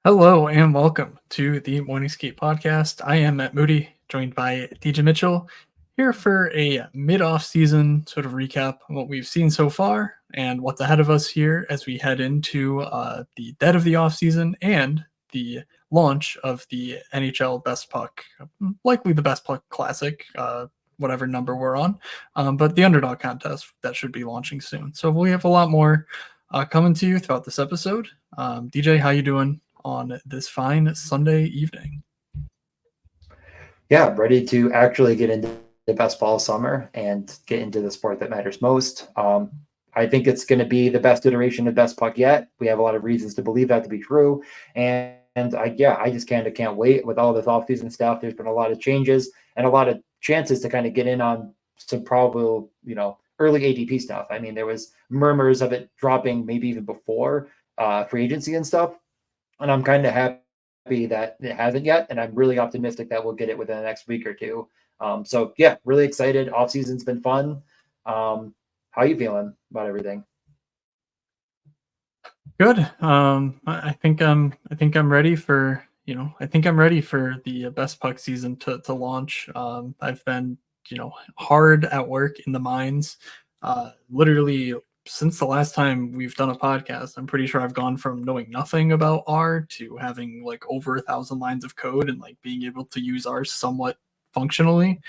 Hello and welcome to the Morning Skate Podcast. I am Matt Moody, joined by DJ Mitchell, here for a mid-off season sort of recap on what we've seen so far and what's ahead of us here as we head into the dead of the off season and the launch of the NHL Best Puck, likely the Best Puck Classic, whatever number we're on, but the Underdog contest that should be launching soon. So we have a lot more coming to you throughout this episode. DJ, how you doing on this fine Sunday evening? Yeah, ready to actually get into the best ball summer and get into the sport that matters most. I think it's going to be the best iteration of best puck yet. We have a lot of reasons to believe that to be true, and I just can't wait with all this offseason stuff. There's been a lot of changes and a lot of chances to kind of get in on some probable, early ADP stuff. I mean, there was murmurs of it dropping maybe even before free agency and stuff, and I'm kind of happy that it hasn't yet, and I'm really optimistic that we'll get it within the next week or two. So yeah, really excited. Off season's been fun. How you feeling about everything? Good. I think I'm ready for the best puck season to launch. I've been hard at work in the mines, literally since the last time we've done a podcast. I'm pretty sure I've gone from knowing nothing about R to having like over 1,000 lines of code and like being able to use R somewhat functionally.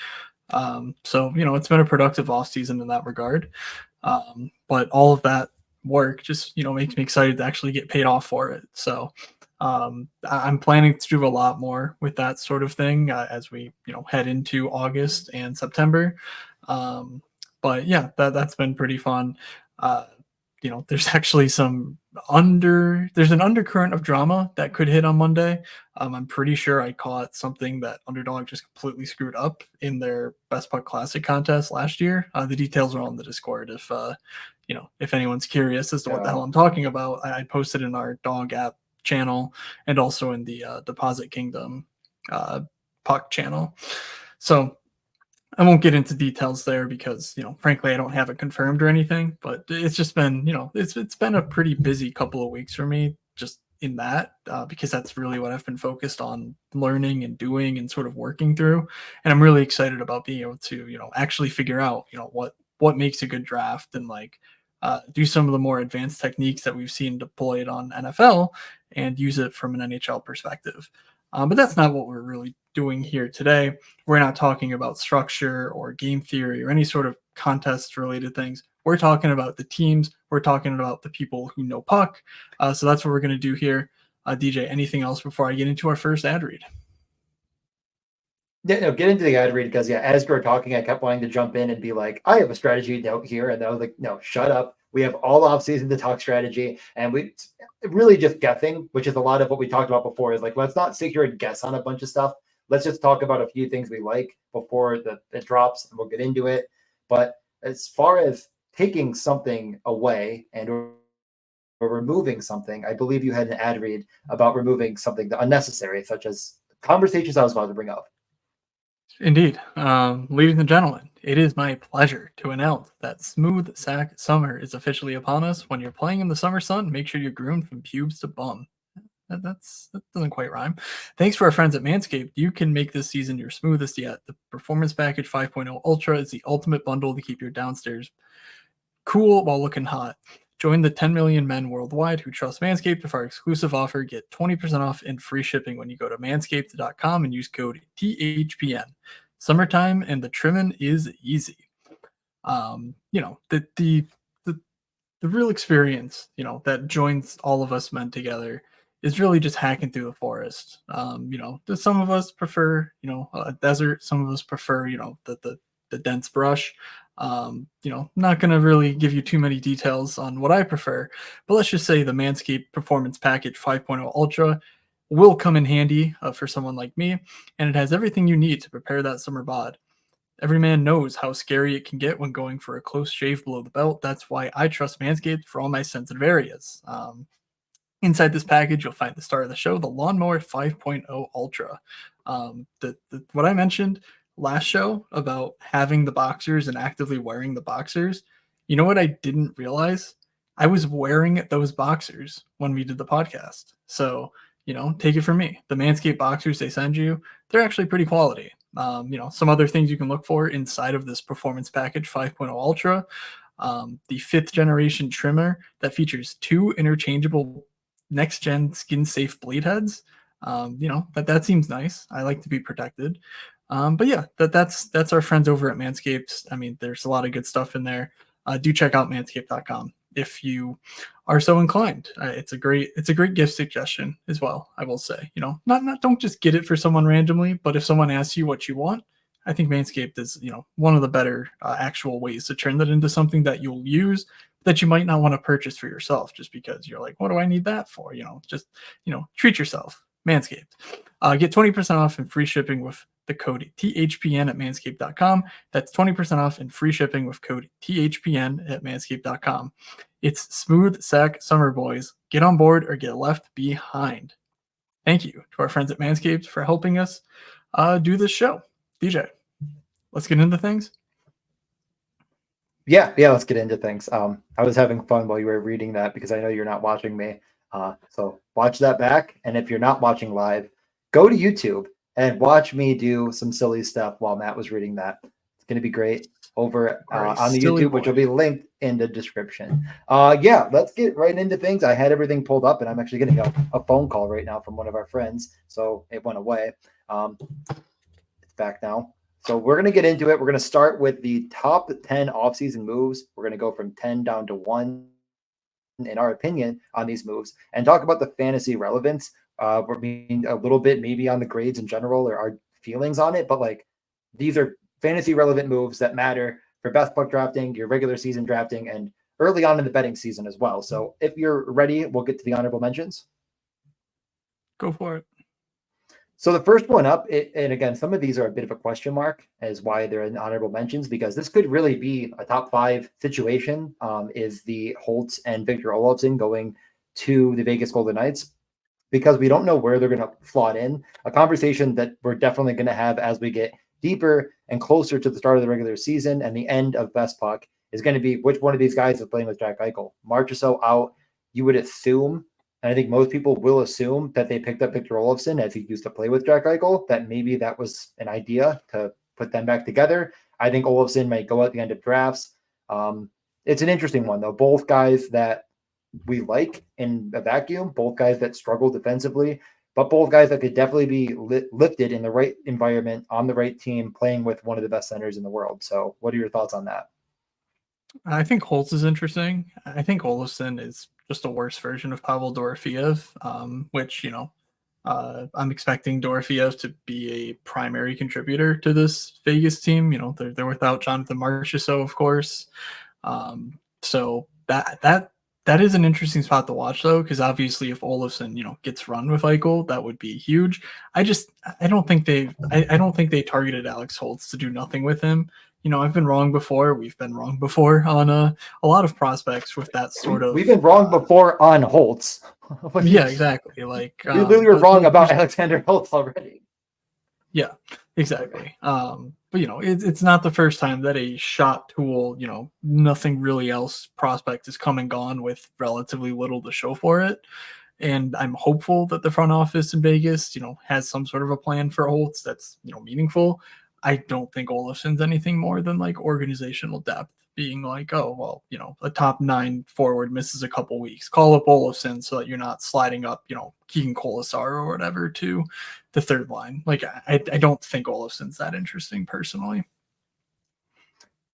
So it's been a productive off season in that regard. But all of that work just makes me excited to actually get paid off for it. So I'm planning to do a lot more with that sort of thing as we head into August and September. But yeah, that's been pretty fun. Uh, there's actually there's an undercurrent of drama that could hit on Monday. I'm pretty sure I caught something that Underdog just completely screwed up in their Best Puck Classic contest last year. The details are on the Discord if anyone's curious as to what the hell I'm talking about. I posted in our dog app channel and also in the Deposit Kingdom puck channel. So I won't get into details there because, frankly, I don't have it confirmed or anything, but it's just been, it's been a pretty busy couple of weeks for me just in that, because that's really what I've been focused on learning and doing and sort of working through. And I'm really excited about being able to, actually figure out, what makes a good draft and like do some of the more advanced techniques that we've seen deployed on NFL and use it from an NHL perspective. But that's not what we're really doing here today. We're not talking about structure or game theory or any sort of contest related things. We're talking about the teams. We're talking about the people who know puck. So that's what we're going to do here. DJ, anything else before I get into our first ad read? Yeah, no, get into the ad read because as you were talking, I kept wanting to jump in and be like, I have a strategy note here, and I was like, no, shut up. We have all off season to talk strategy, and we really just guessing, which is a lot of what we talked about before. Is like, let's not sit here and guess on a bunch of stuff. Let's just talk about a few things we like before it drops, and we'll get into it. But as far as taking something away or removing something, I believe you had an ad read about removing something unnecessary, such as conversations I was about to bring up. Indeed. Ladies and gentlemen, it is my pleasure to announce that Smooth Sack Summer is officially upon us. When you're playing in the summer sun, make sure you're groomed from pubes to bum. That doesn't quite rhyme. Thanks to our friends at Manscaped, you can make this season your smoothest yet. The Performance Package 5.0 Ultra is the ultimate bundle to keep your downstairs cool while looking hot. Join the 10 million men worldwide who trust Manscaped with our exclusive offer. Get 20% off and free shipping when you go to manscaped.com and use code THPN. Summertime and the trimming is easy. The real experience, that joins all of us men together is really just hacking through the forest. Some of us prefer, a desert. Some of us prefer, the dense brush. Not going to really give you too many details on what I prefer, but let's just say the Manscaped Performance Package 5.0 Ultra will come in handy for someone like me, and it has everything you need to prepare that summer bod. Every man knows how scary it can get when going for a close shave below the belt. That's why I trust Manscaped for all my sensitive areas. Inside this package, you'll find the star of the show, the Lawnmower 5.0 Ultra. What I mentioned last show about having the boxers and actively wearing the boxers, you know what I didn't realize? I was wearing those boxers when we did the podcast. So, take it from me. The Manscaped boxers they send you, they're actually pretty quality. Some other things you can look for inside of this performance package 5.0 Ultra, the 5th generation trimmer that features 2 interchangeable next gen skin safe blade heads. That seems nice. I like to be protected. But yeah, that's our friends over at Manscaped. I mean, there's a lot of good stuff in there. Do check out manscaped.com if you are so inclined. It's a great gift suggestion as well. I will say, not don't just get it for someone randomly, but if someone asks you what you want, I think Manscaped is one of the better actual ways to turn that into something that you'll use that you might not want to purchase for yourself just because you're like, what do I need that for? Just treat yourself. Manscaped. Get 20% off and free shipping with the code THPN at manscaped.com. That's 20% off and free shipping with code THPN at manscaped.com. It's smooth sack summer, boys. Get on board or get left behind. Thank you to our friends at Manscaped for helping us do this show. DJ, let's get into things. Yeah, let's get into things. I was having fun while you were reading that because I know you're not watching me. So watch that back. And if you're not watching live, go to YouTube and watch me do some silly stuff while Matt was reading that. It's going to be great over on the YouTube, which will be linked in the description. Let's get right into things. I had everything pulled up and I'm actually getting a phone call right now from one of our friends. So it went away. It's back now. So we're going to get into it. We're going to start with the top 10 offseason moves. We're going to go from 10 down to 1 in our opinion on these moves and talk about the fantasy relevance. We're being a little bit maybe on the grades in general or our feelings on it, but like these are fantasy relevant moves that matter for best puck drafting, your regular season drafting, and early on in the betting season as well. So if you're ready, we'll get to the honorable mentions. Go for it. So the first one up, and again, some of these are a bit of a question mark as why they're in honorable mentions, because this could really be a top 5 situation, is the Holtz and Victor Olofsson going to the Vegas Golden Knights, because we don't know where they're going to slot in. A conversation that we're definitely going to have as we get deeper and closer to the start of the regular season and the end of Best Puck is going to be which one of these guys is playing with Jack Eichel. March or so out, you would assume, and I think most people will assume that they picked up Victor Olofsson as he used to play with Jack Eichel, that maybe that was an idea to put them back together. I think Olofsson might go at the end of drafts. It's an interesting one, though. Both guys that we like in a vacuum, both guys that struggle defensively, but both guys that could definitely be lifted in the right environment, on the right team, playing with one of the best centers in the world. So what are your thoughts on that? I think Holtz is interesting. I think Olofsson is just a worse version of Pavel Dorofeev, which, I'm expecting Dorofeev to be a primary contributor to this Vegas team. They're without Jonathan Marchessault, of course. So that is an interesting spot to watch, though, because obviously if Olofsson, gets run with Eichel, that would be huge. I don't think they targeted Alex Holtz to do nothing with him. I've been wrong before. We've been wrong before on a lot of prospects with that sort of. We've been wrong before on Holtz. Yeah, exactly. Like we literally were wrong about Alexander Holtz already. Yeah, exactly. But it's not the first time that a shot tool, nothing really else prospect is come and gone with relatively little to show for it. And I'm hopeful that the front office in Vegas, has some sort of a plan for Holtz that's, meaningful. I don't think Olofsson's anything more than like organizational depth, being like, oh, well, a top 9 forward misses a couple weeks. Call up Olofsson so that you're not sliding up, Keegan Colasar or whatever to the third line. Like, I don't think Olofsson's that interesting personally.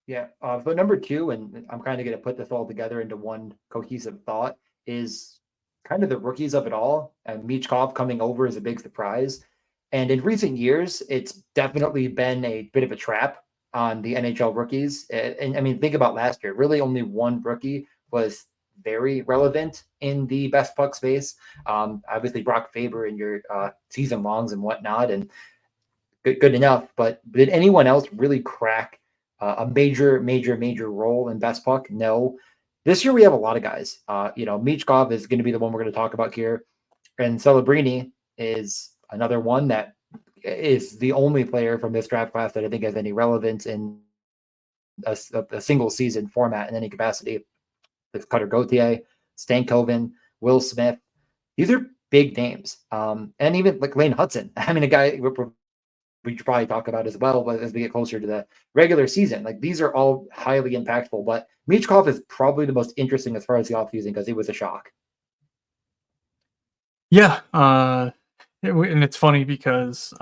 Yeah. So number 2, and I'm kind of going to put this all together into one cohesive thought, is kind of the rookies of it all. And Michkov coming over is a big surprise. And in recent years, it's definitely been a bit of a trap on the NHL rookies. And I mean, think about last year. Really only one rookie was very relevant in the best puck space. Obviously, Brock Faber in your season longs and whatnot, and good enough. But did anyone else really crack a major role in best puck? No. This year we have a lot of guys. Michkov is going to be the one we're going to talk about here, and Celebrini is another one that is the only player from this draft class that I think has any relevance in a single season format in any capacity. With Cutter Gauthier, Stankoven, Will Smith. These are big names. And even like Lane Hudson. I mean, a guy we should probably talk about as well, but as we get closer to the regular season, like these are all highly impactful. But Michkov is probably the most interesting as far as the offseason because it was a shock. Yeah, and it's funny because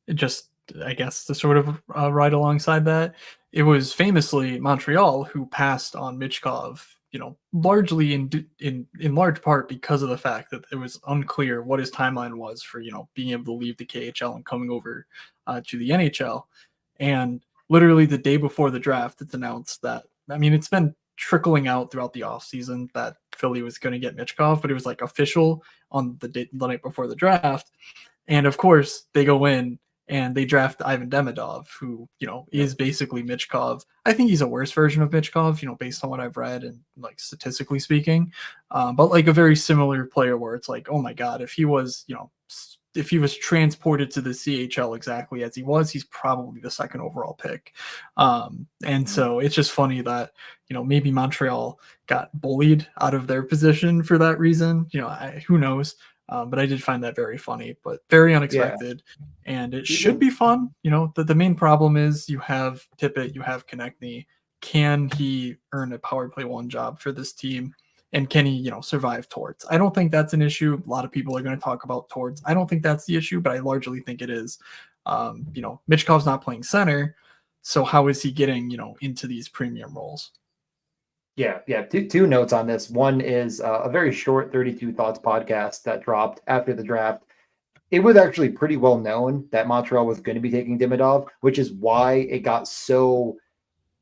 it just, I guess, to sort of ride alongside that, it was famously Montreal who passed on Michkov, largely in large part because of the fact that it was unclear what his timeline was for being able to leave the KHL and coming over to the NHL. And literally the day before the draft, it's announced that, I mean, it's been trickling out throughout the offseason that Philly was going to get Michkov, but it was like official on the night before the draft. And of course, they go in and they draft Ivan Demidov, who, Yep. is basically Michkov. I think he's a worse version of Michkov, based on what I've read and like statistically speaking. But like a very similar player where it's like, oh my God, if he was, if he was transported to the CHL exactly as he was, he's probably the second overall pick. And so it's just funny that, maybe Montreal got bullied out of their position for that reason. Who knows? But I did find that very funny, but very Yeah. unexpected. And it should Even be fun. The main problem is you have Tippett, you have Konechny. Can he earn a power play one job for this team? And can he, survive Torts? I don't think that's an issue. A lot of people are going to talk about Torts. I don't think that's the issue, but I largely think it is. Michkov's not playing center. So how is he getting, into these premium roles? Yeah. Two notes on this. One is a very short 32 Thoughts podcast that dropped after the draft. It was actually pretty well known that Montreal was going to be taking Demidov, which is why it got so.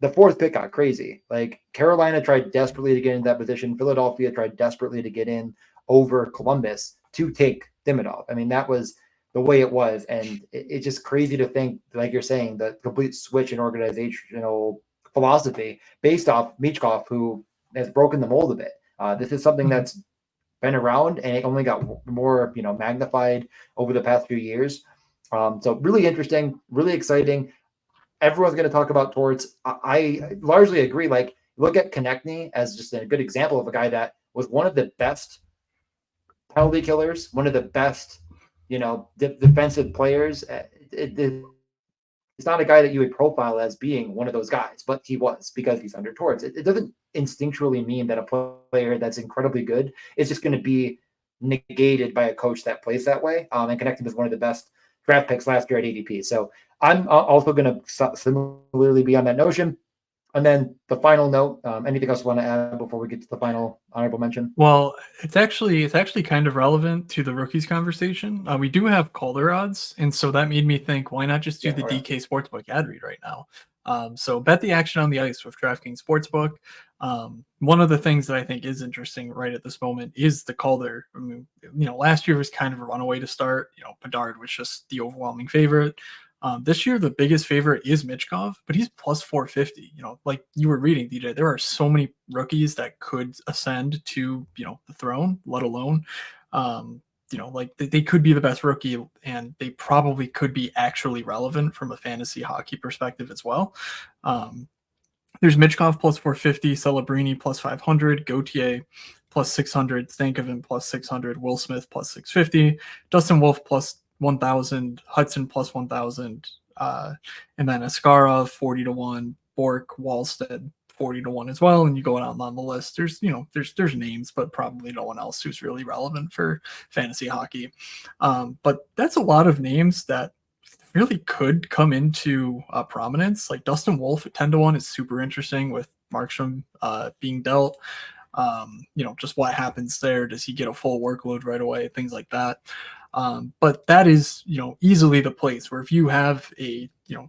The fourth pick got crazy. Like Carolina tried desperately to get into that position. Philadelphia tried desperately to get in over Columbus to take Demidov. I mean, that was the way it was. And it's just crazy to think, like you're saying, the complete switch in organizational philosophy based off Michkov, who has broken the mold a bit. This is something Mhm. that's been around and it only got more, magnified over the past few years. So really interesting, really exciting. Everyone's going to talk about Torts. I largely agree. Like, look at Konechny as just a good example of a guy that was one of the best penalty killers, one of the best, defensive players. It's not a guy that you would profile as being one of those guys, but he was because he's under Torts. It doesn't instinctually mean that a player that's incredibly good is just going to be negated by a coach that plays that way. And Konechny was one of the best draft picks last year at ADP. So I'm also going to similarly be on that notion. And then the final note, anything else you want to add before we get to the final honorable mention? Well, it's actually kind of relevant to the rookies conversation. We do have Calder odds, and so that made me think, why not just do Yeah. the Oh, yeah. DK Sportsbook ad read right now? So bet the action on the ice with DraftKings Sportsbook. One of the things that I think is interesting right at this moment is the Calder. I mean, last year was kind of a runaway to start. Bedard was just the overwhelming favorite. This year, the biggest favorite is Michkov, but he's plus 450. Like you were reading, DJ, there are so many rookies that could ascend to, the throne, let alone, like they could be the best rookie and they probably could be actually relevant from a fantasy hockey perspective as well. Um, there's Michkov plus 450, Celebrini plus 500, Gauthier plus 600, Stankoven plus 600, Will Smith plus 650, Dustin Wolf plus 1,000, Hudson plus 1,000, and then Askarov 40 to 1, Bork, Wallstead 40 to 1 as well. And you go on the list. There's names, but probably no one else who's really relevant for fantasy hockey. But that's a lot of names that really could come into prominence. Like Dustin Wolf at 10 to 1 is super interesting with Markstrom being dealt. Just what happens there. Does he get a full workload right away? Things like that. But that is, easily the place where if you have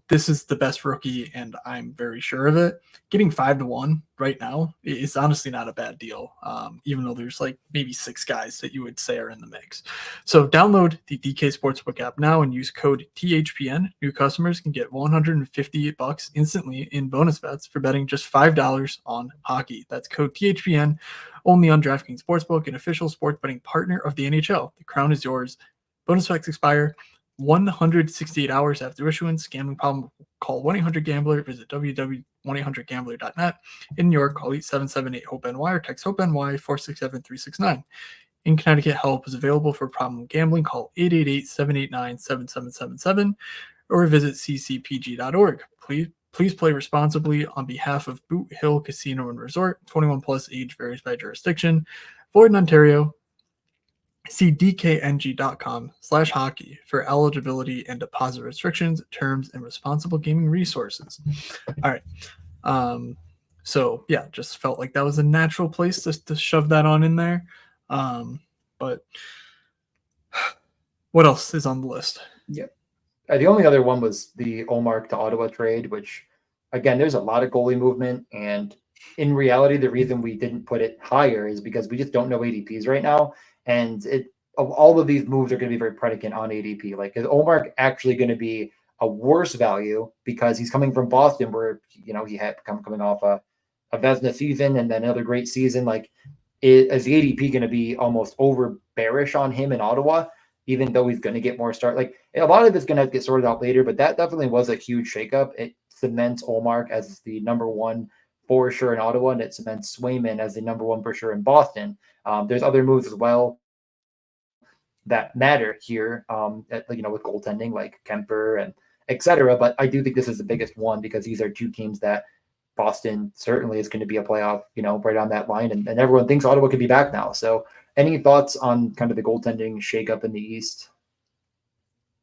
this is the best rookie and I'm very sure of it, getting 5 to 1 right now is honestly not a bad deal. Even though there's like maybe 6 guys that you would say are in the mix. So download the DK Sportsbook app now and use code THPN. New customers can get $158 instantly in bonus bets for betting just $5 on hockey. That's code THPN only on DraftKings Sportsbook, an official sports betting partner of the NHL. The crown is yours. Bonus bets expire 168 hours after issuance. Gambling problem, call 1-800-GAMBLER. Visit www.1800gambler.net. In New York, call 877-8-HOPE-NY or text HOPE-NY 467-369. In Connecticut, help is available for problem gambling. Call 888-789-7777 or visit ccpg.org. Please play responsibly on behalf of Boot Hill Casino and Resort. 21 plus, age varies by jurisdiction. Void in Ontario. See dkng.com/hockey for eligibility and deposit restrictions, terms, and responsible gaming resources. All right. So yeah, just felt like that was a natural place to shove that on in there. But what else is on the list? Yep. The only other one was the Olmark to Ottawa trade, which, again, there's a lot of goalie movement. And in reality, the reason we didn't put it higher is because we just don't know ADPs right now. And all of these moves are going to be very predicate on ADP. Like, is Olmark actually going to be a worse value because he's coming from Boston, where he had coming off a Vezina season and then another great season? Like, is the ADP going to be almost over bearish on him in Ottawa, even though he's going to get more start? Like, a lot of it's going to get sorted out later, but that definitely was a huge shakeup. It cements Olmark as the number one for sure in Ottawa, and it cements Swayman as the number one for sure in Boston. There's other moves as well that matter here, with goaltending, like Kemper and etc. But I do think this is the biggest one because these are two teams that Boston certainly is going to be a playoff, right on that line. And everyone thinks Ottawa could be back now. So any thoughts on kind of the goaltending shakeup in the East?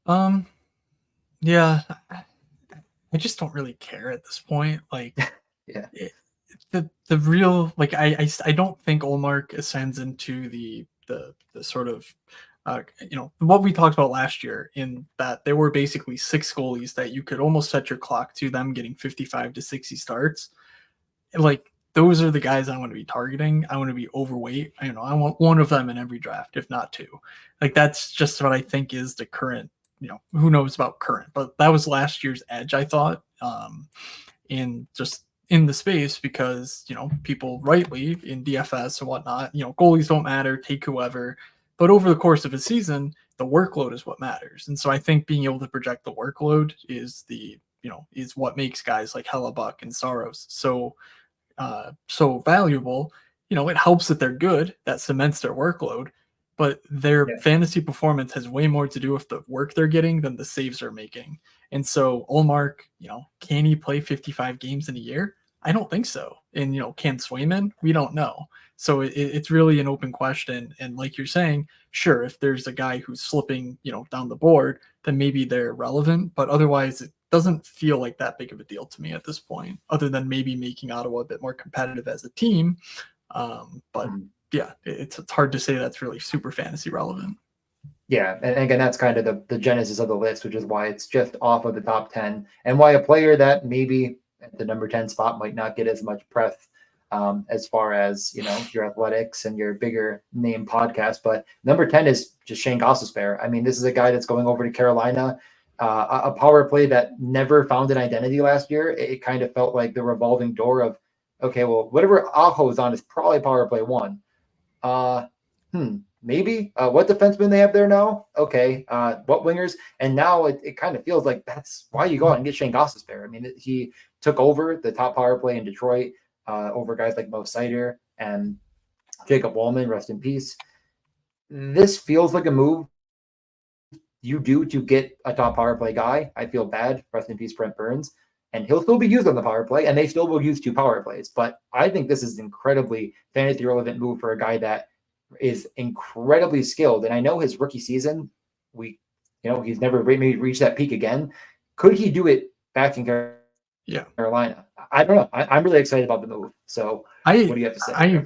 Yeah, I just don't really care at this point. Like, Yeah. The real, like, I don't think Olmark ascends into the sort of what we talked about last year, in that there were basically 6 goalies that you could almost set your clock to them getting 55 to 60 starts. And, like, those are the guys I want to be targeting. I want to be overweight. I want one of them in every draft, if not 2. Like, that's just what I think is the current, who knows about current, but that was last year's edge, I thought, in the space, because people rightly in DFS and whatnot, goalies don't matter, take whoever, but over the course of a season, the workload is what matters. And so I think being able to project the workload is is what makes guys like Hellebuck and Saros so valuable. It helps that they're good, that cements their workload, but their fantasy performance has way more to do with the work they're getting than the saves they're making. And so Olmark, can he play 55 games in a year? I don't think so. And, can Swayman? We don't know. So it's really an open question. And like you're saying, sure, if there's a guy who's slipping, down the board, then maybe they're relevant. But otherwise, it doesn't feel like that big of a deal to me at this point, other than maybe making Ottawa a bit more competitive as a team. But yeah, it's hard to say that's really super fantasy relevant. Yeah, and again, that's kind of the genesis of the list, which is why it's just off of the top 10, and why a player that maybe at the number 10 spot might not get as much press as far as your athletics and your bigger name podcast. But number 10 is just Shane Gostisbehere. I mean, this is a guy that's going over to Carolina, a power play that never found an identity last year. It kind of felt like the revolving door of, okay, well, whatever Aho's on is probably power play 1. Maybe what defensemen they have there now? Okay, what wingers? And now it kind of feels like that's why you go out and get Shane Gostisbehere. I mean, he took over the top power play in Detroit over guys like Mo Seider and Jacob Wallman, rest in peace. This feels like a move you do to get a top power play guy. I feel bad, rest in peace, Brent Burns. And he'll still be used on the power play, and they still will use 2 power plays. But I think this is an incredibly fantasy relevant move for a guy that is incredibly skilled. And I know his rookie season, he's never maybe reached that peak again. Could he do it back in Carolina? I don't know. I'm really excited about the move. So what do you have to say?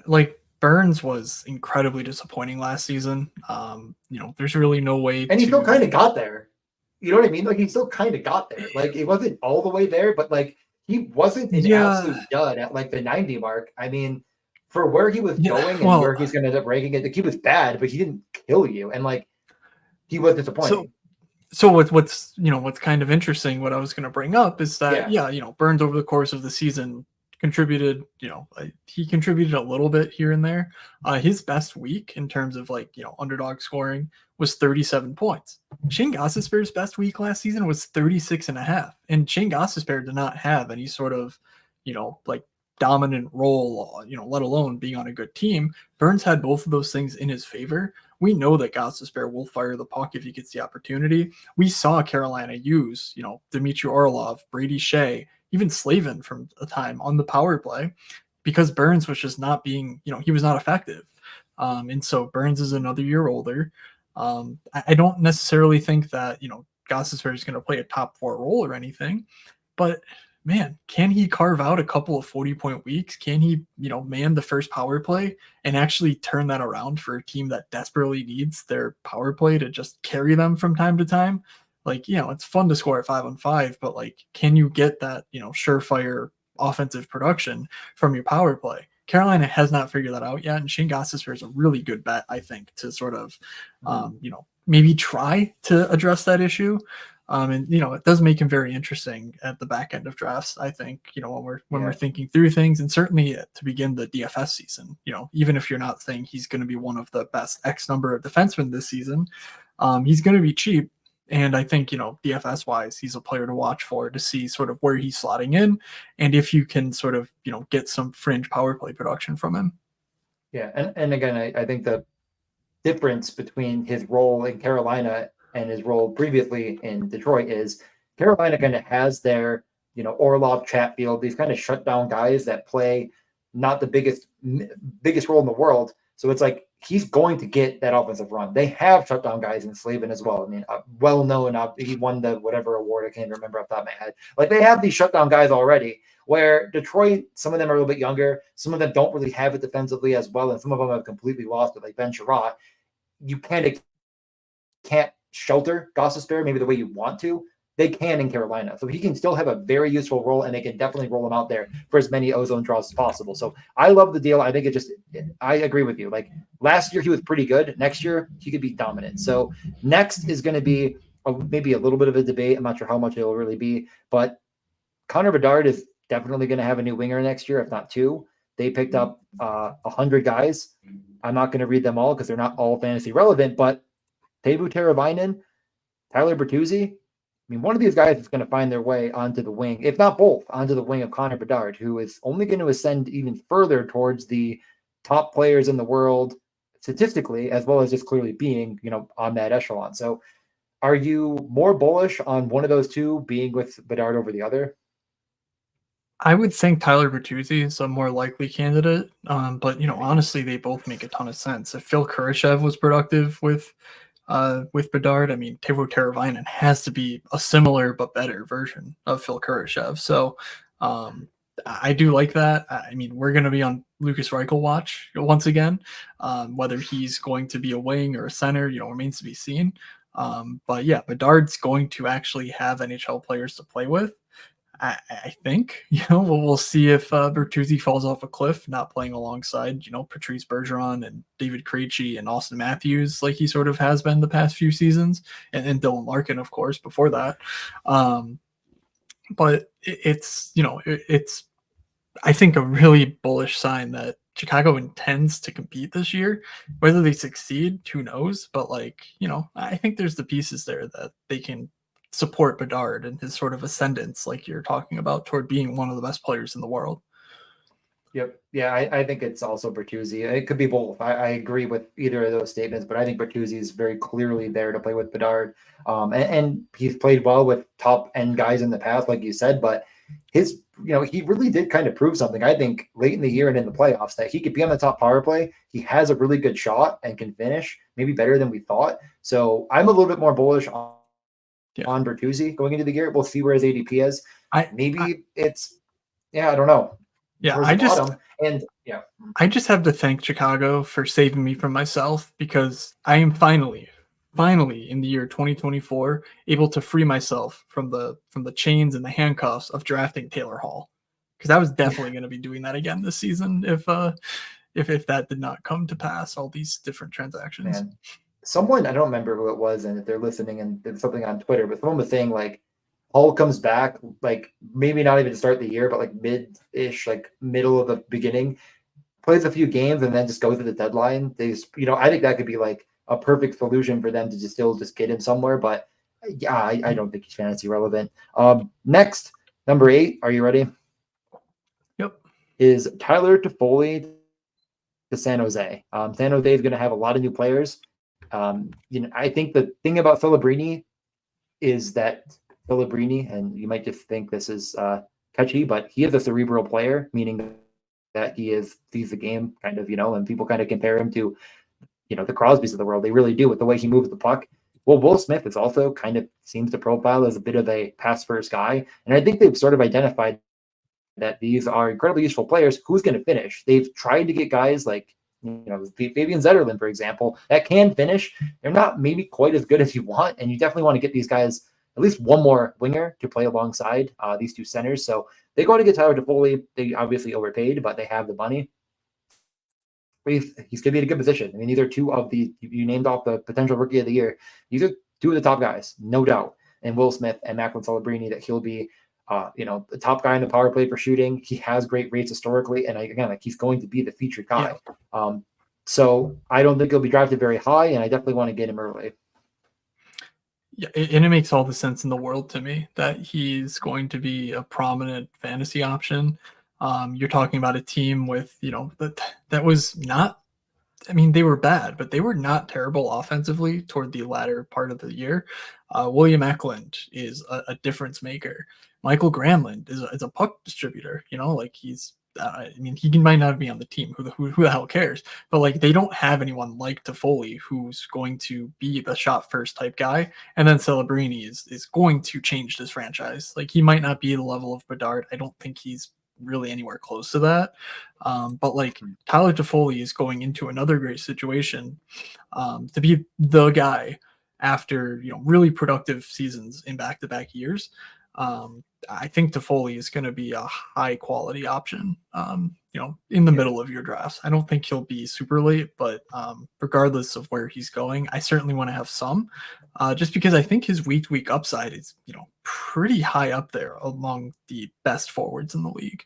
Like, Burns was incredibly disappointing last season. There's really no way. And he still kind of got there. You know what I mean? Like, he still kind of got there. Like, it wasn't all the way there, but like, he wasn't an absolute dud at like the 90 mark. I mean, for where he was going and where he's going to end up ranking it, like, he was bad, but he didn't kill you. And like, he was disappointing. So what's kind of interesting, what I was going to bring up is that, Burns over the course of the season contributed, he contributed a little bit here and there. His best week in terms of underdog scoring was 37 points. Shane Gostisbehere's best week last season was 36.5. And Shane Gostisbehere did not have any sort of, dominant role, let alone being on a good team. Burns had both of those things in his favor. We know that Gostisbehere will fire the puck if he gets the opportunity. We saw Carolina use, Dmitry Orlov, Brady Shea, even Slavin from a time on the power play because Burns was just not being, he was not effective. And so Burns is another year older. I don't necessarily think that, Gostisbehere is going to play a top 4 role or anything, but man, can he carve out a couple of 40-point weeks? Can he, man the first power play and actually turn that around for a team that desperately needs their power play to just carry them from time to time? Like, it's fun to score at 5-on-5, but like, can you get that, surefire offensive production from your power play? Carolina has not figured that out yet, and Shane Gostisbehere is a really good bet, I think, to sort of, maybe try to address that issue. And it does make him very interesting at the back end of drafts. I think when we're thinking through things, and certainly to begin the DFS season. Even if you're not saying he's going to be one of the best X number of defensemen this season, he's going to be cheap. And I think DFS wise, he's a player to watch for to see sort of where he's slotting in, and if you can sort of get some fringe power play production from him. Yeah, and again, I think the difference between his role in Carolina and his role previously in Detroit is Carolina kind of has their, Orlov, Chatfield, these kind of shutdown guys that play not the biggest role in the world. So it's like he's going to get that offensive run. They have shutdown guys in Slavin as well. I mean, well known. He won the whatever award. I can't even remember off the top of my head. Like they have these shutdown guys already. Where Detroit, some of them are a little bit younger, some of them don't really have it defensively as well, and some of them have completely lost it, like Ben Sherratt. You kind of can't shelter Gostisbehere maybe the way you want to. They can in Carolina. So he can still have a very useful role, and they can definitely roll him out there for as many ozone draws as possible. So I love the deal. I think I agree with you. Like last year, he was pretty good. Next year, he could be dominant. So next is going to be maybe a little bit of a debate. I'm not sure how much it will really be, but Connor Bedard is definitely going to have a new winger next year, if not 2. They picked up 100 guys. I'm not going to read them all because they're not all fantasy relevant, but Teuvo Teravainen, Tyler Bertuzzi, I mean, one of these guys is going to find their way onto the wing, if not both, onto the wing of Connor Bedard, who is only going to ascend even further towards the top players in the world statistically, as well as just clearly being, on that echelon. So are you more bullish on one of those two being with Bedard over the other? I would think Tyler Bertuzzi is a more likely candidate, but honestly, they both make a ton of sense. If Phil Kurashev was productive with Bedard, I mean, Teuvo Teravainen has to be a similar but better version of Phil Kurashev. So I do like that. I mean, we're going to be on Lucas Reichel watch once again. Whether he's going to be a wing or a center, remains to be seen. But yeah, Bedard's going to actually have NHL players to play with. I think, we'll see if Bertuzzi falls off a cliff, not playing alongside, Patrice Bergeron and David Krejci and Austin Matthews, like he sort of has been the past few seasons, and Dylan Larkin, of course, before that. But it's, it's, I think, a really bullish sign that Chicago intends to compete this year. Whether they succeed, who knows? But I think there's the pieces there that they can support Bedard and his sort of ascendance, like you're talking about, toward being one of the best players in the world. Yep. Yeah, I think it's also Bertuzzi. It could be both. I agree with either of those statements, but I think Bertuzzi is very clearly there to play with Bedard. And he's played well with top end guys in the past, like you said, but his, he really did kind of prove something, I think, late in the year and in the playoffs that he could be on the top power play. He has a really good shot and can finish, maybe better than we thought. So I'm a little bit more bullish on Bertuzzi going into the year. We'll see where his ADP is. I don't know. Yeah, I just have to thank Chicago for saving me from myself, because I am finally in the year 2024 able to free myself from the chains and the handcuffs of drafting Taylor Hall, because I was definitely going to be doing that again this season if that did not come to pass, all these different transactions. Man. Someone, I don't remember who it was, and if they're listening, and there's something on Twitter, but someone was saying like Hall comes back, like maybe not even to start the year, but like mid-ish, like middle of the beginning, plays a few games, and then just goes to the deadline. They just, I think that could be like a perfect solution for them to just get him somewhere. But yeah, I don't think he's fantasy relevant. Next, number 8. Are you ready? Yep. is Tyler Toffoli to San Jose. San Jose is going to have a lot of new players. I think the thing about Celebrini is that Celebrini, and you might just think this is catchy, but he is a cerebral player, meaning that sees the game kind of, and people kind of compare him to, the Crosbys of the world. They really do with the way he moves the puck. Well, Will Smith is also kind of seems to profile as a bit of a pass first guy. And I think they've sort of identified that these are incredibly useful players. Who's going to finish? They've tried to get guys like, Fabian Zetterlund, for example, that can finish. They're not maybe quite as good as you want. And you definitely want to get these guys at least one more winger to play alongside these two centers. So they go to get Tyler Toffoli. They obviously overpaid, but they have the money. He's going to be in a good position. I mean, these are two of you named off the potential rookie of the year. These are two of the top guys, no doubt. And Will Smith and Macklin Celebrini, that he'll be, the top guy in the power play for shooting. He has great rates historically. And again, he's going to be the featured guy. Yeah. So I don't think he'll be drafted very high, and I definitely want to get him early. Yeah, and it makes all the sense in the world to me that he's going to be a prominent fantasy option. You're talking about a team with, that was not, I mean, they were bad, but they were not terrible offensively toward the latter part of the year. William Eklund is a difference maker. Michael Granlund is a puck distributor, he's, he might not be on the team. Who the hell cares? But they don't have anyone like Toffoli who's going to be the shot first type guy. And then Celebrini is going to change this franchise. He might not be the level of Bedard. I don't think he's really anywhere close to that. But Tyler Toffoli is going into another great situation to be the guy after really productive seasons in back-to-back years. I think Toffoli is going to be a high quality option, in the middle of your drafts. I don't think he'll be super late, but regardless of where he's going, I certainly want to have some, just because I think his week-to-week upside is, pretty high up there among the best forwards in the league.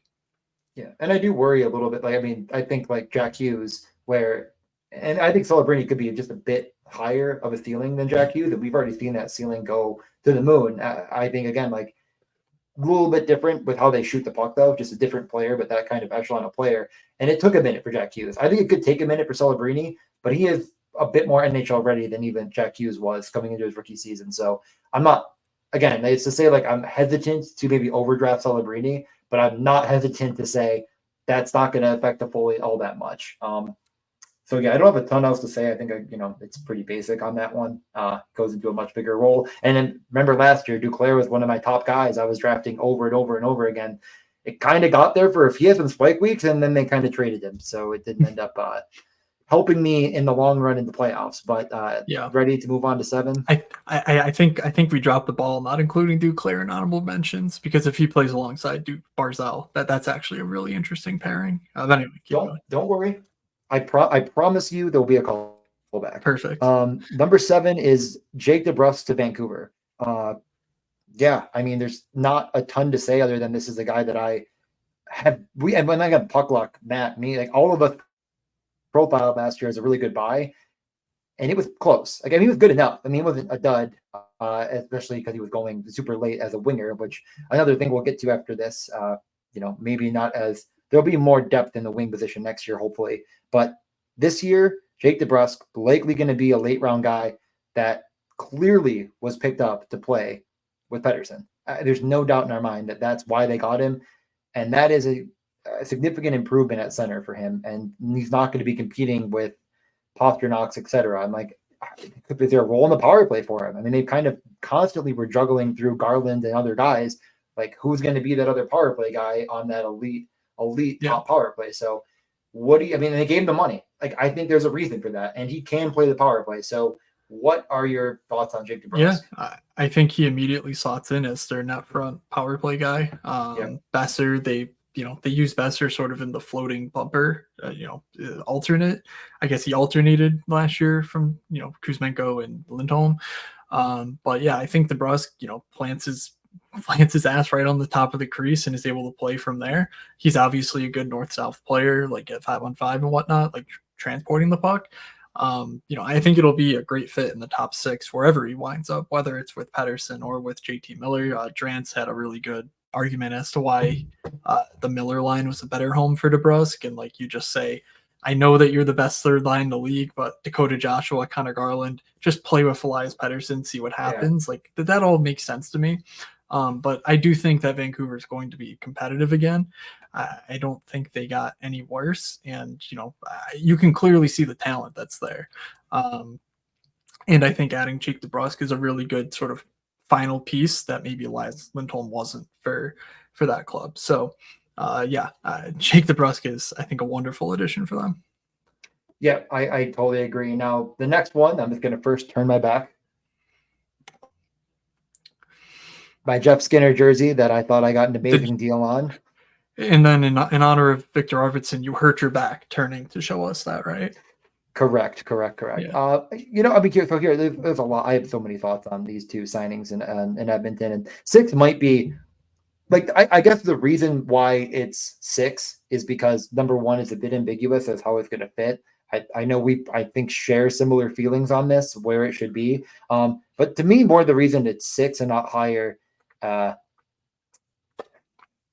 Yeah, and I do worry a little bit. I think Jack Hughes, and I think Celebrini could be just a bit higher of a ceiling than Jack Hughes, and we've already seen that ceiling go to the moon. I think, again, a little bit different with how they shoot the puck, though, just a different player, but that kind of echelon of player. And it took a minute for Jack Hughes. I think it could take a minute for Celebrini, but he is a bit more NHL ready than even Jack Hughes was coming into his rookie season. So I'm not, again, it's to say I'm hesitant to maybe overdraft Celebrini, but I'm not hesitant to say that's not going to affect Toffoli all that much. So yeah, I don't have a ton else to say. I think it's pretty basic on that one. Goes into a much bigger role. And then remember last year, Duclair was one of my top guys. I was drafting over and over and over again. It kind of got there for a few some spike weeks, and then they kind of traded him, so it didn't end up helping me in the long run in the playoffs. But ready to move on to 7. I think we dropped the ball not including Duclair in honorable mentions, because if he plays alongside Duke Barzal, that's actually a really interesting pairing. But anyway, don't worry. I promise you there'll be a call back. Perfect. Number 7 is Jake DeBrusk to Vancouver. There's not a ton to say other than this is a guy that I have. And when I got puck luck, Matt, all of us profiled last year as a really good buy, and it was close. He was good enough. He wasn't a dud, especially because he was going super late as a winger, which another thing we'll get to after this. Maybe not as. There'll be more depth in the wing position next year, hopefully. But this year, Jake DeBrusk likely going to be a late round guy that clearly was picked up to play with Pettersson. There's no doubt in our mind that that's why they got him. And that is a significant improvement at center for him. And he's not going to be competing with Pasternak, et cetera. Is there a role in the power play for him? They kind of constantly were juggling through Garland and other guys. Who's going to be that other power play guy on that elite top power play? So they gave him the money. I think there's a reason for that, and he can play the power play. So what are your thoughts on Jake DeBrusk? Yeah, I think he immediately slots in as their net front power play guy. Besser, they use Besser sort of in the floating bumper, alternate. I guess he alternated last year from, Kuzmenko and Lindholm. But yeah, I think DeBrusk, plants his ass right on the top of the crease and is able to play from there. He's obviously a good north-south player, at 5-on-5 and whatnot, transporting the puck. I think it'll be a great fit in the top 6 wherever he winds up, whether it's with Pettersson or with JT Miller. Drance had a really good argument as to why the Miller line was a better home for DeBrusque, and like you just say, I know that you're the best third line in the league, but Dakota Joshua, Connor Garland, just play with Elias Pettersson, see what happens. Like that all makes sense to me. But I do think that Vancouver is going to be competitive again. I don't think they got any worse, and you can clearly see the talent that's there. And I think adding Jake DeBrusque is a really good sort of final piece that maybe Elias Lindholm wasn't for that club. So Jake DeBrusque is, I think, a wonderful addition for them. Yeah, I totally agree. Now, the next one, I'm just going to first turn my back. My Jeff Skinner jersey that I thought I got an amazing deal on. And then in honor of Victor Arvidsson, you hurt your back turning to show us that, right? Correct. Yeah. I'll be curious. So here, there's a lot. I have so many thoughts on these two signings in Edmonton, and 6 might be like I guess the reason why it's 6 is because number 1 is a bit ambiguous as how it's going to fit. I know I think share similar feelings on this where it should be. But to me, more the reason it's 6 and not higher. I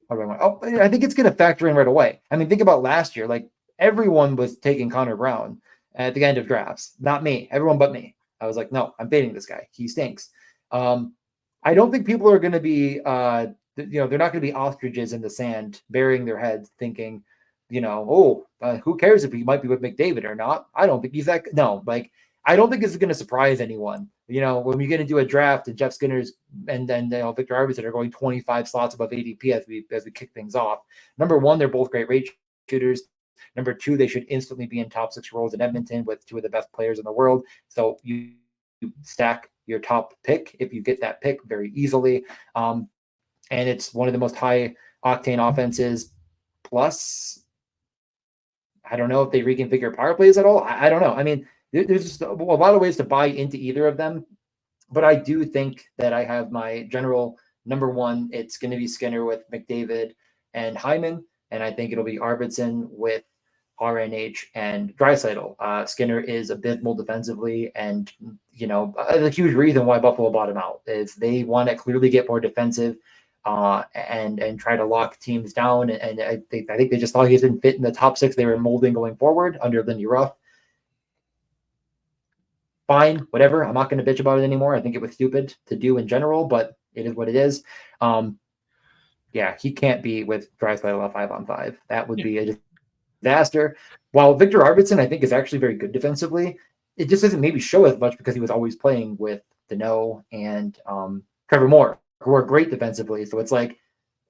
think it's going to factor in right away. I mean, think about last year. Like everyone was taking Connor Brown at the end of drafts. Not me. Everyone but me. I was like, no, I'm fading this guy. He stinks. I don't think people are going to be, they're not going to be ostriches in the sand, burying their heads, thinking, who cares if he might be with McDavid or not? I don't think he's that. No, like I don't think this is going to surprise anyone. When we get into a draft and Jeff Skinner's and then Victor Arvidsson are going 25 slots above ADP as we kick things off. Number 1, they're both great rate shooters. Number 2, they should instantly be in top 6 roles in Edmonton with 2 of the best players in the world. So you stack your top pick if you get that pick very easily. And it's one of the most high octane offenses. Plus, I don't know if they reconfigure power plays at all. I don't know. I mean, there's just a lot of ways to buy into either of them. But I do think that I have my general number 1. It's going to be Skinner with McDavid and Hyman. And I think it'll be Arvidsson with RNH and Draisaitl. Skinner is abysmal defensively. And, a huge reason why Buffalo bought him out is they want to clearly get more defensive and try to lock teams down. And I think they just thought he didn't fit in the top 6 they were molding going forward under Lindy Ruff. Fine, whatever. I'm not going to bitch about it anymore. I think it was stupid to do in general, but it is what it is. He can't be with Draisaitl 5-on-5. That would be a disaster. While Victor Arvidsson, I think, is actually very good defensively, it just doesn't maybe show as much because he was always playing with Deneau and Trevor Moore, who are great defensively. So it's like,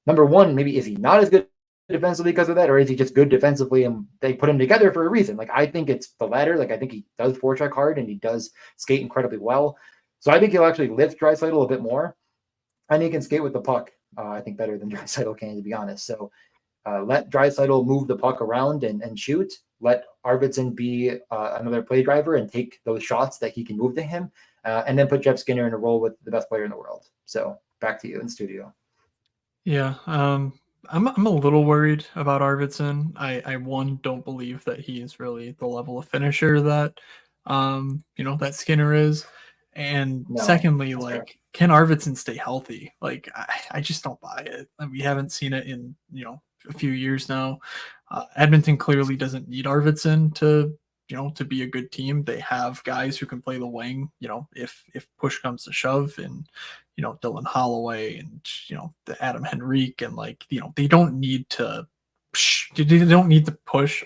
number 1, maybe is he not as good defensively because of that, or is he just good defensively and they put him together for a reason? Like I think it's the latter. Like I think he does forecheck hard and he does skate incredibly well. So I think he'll actually lift Draisaitl a bit more, and he can skate with the puck. I think better than Draisaitl can, to be honest. So let Draisaitl move the puck around and shoot. Let Arvidsson be another play driver and take those shots that he can move to him, and then put Jeff Skinner in a role with the best player in the world. So back to you in studio. Yeah. I'm a little worried about Arvidsson. I don't believe that he is really the level of finisher that that Skinner is. And secondly, like, can Arvidsson stay healthy? Like I just don't buy it. We haven't seen it in a few years now. Edmonton clearly doesn't need Arvidsson to be a good team. They have guys who can play the wing, if push comes to shove, and Dylan Holloway and the Adam Henrique, and they don't need to push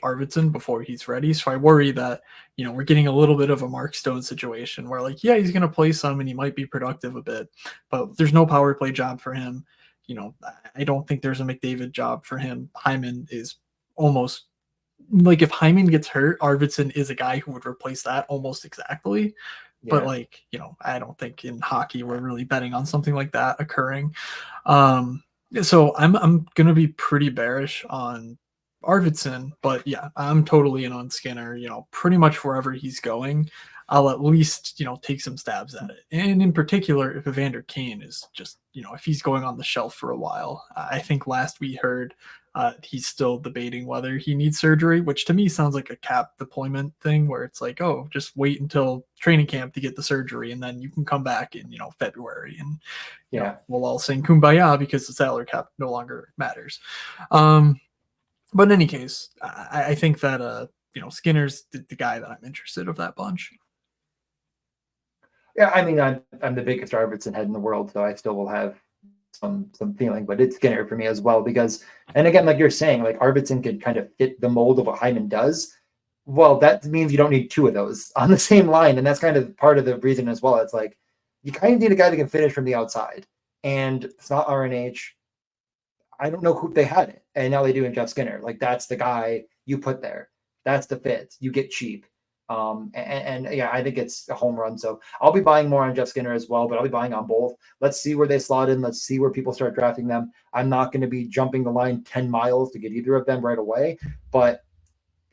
Arvidsson before he's ready. So I worry that we're getting a little bit of a Mark Stone situation where he's going to play some and he might be productive a bit, but there's no power play job for him. I don't think there's a McDavid job for him. Hyman is almost like, if Hyman gets hurt, Arvidsson is a guy who would replace that almost exactly. Yeah. But I don't think in hockey we're really betting on something like that occurring. So I'm gonna be pretty bearish on Arvidsson, but yeah, I'm totally in on Skinner. Pretty much wherever he's going, I'll at least, take some stabs at it. And in particular, if Evander Kane is just, if he's going on the shelf for a while, I think last we heard he's still debating whether he needs surgery, which to me sounds like a cap deployment thing where it's like, oh, just wait until training camp to get the surgery and then you can come back in, February and, we'll all sing kumbaya because the salary cap no longer matters. But in any case, I think that, Skinner's the guy that I'm interested of that bunch. Yeah, I mean, I'm the biggest Arvidsson head in the world, so I still will have some feeling, but it's Skinner for me as well because, and again, like you're saying, like Arvidsson could kind of fit the mold of what Hyman does. Well, that means you don't need two of those on the same line, and that's kind of part of the reason as well. It's like you kind of need a guy that can finish from the outside, and it's not RNH. I don't know who they had it, and now they do in Jeff Skinner. Like that's the guy you put there. That's the fit. You get cheap. And yeah, I think it's a home run. So I'll be buying more on Jeff Skinner as well, but I'll be buying on both. Let's see where they slot in. Let's see where people start drafting them. I'm not going to be jumping the line 10 miles to get either of them right away, but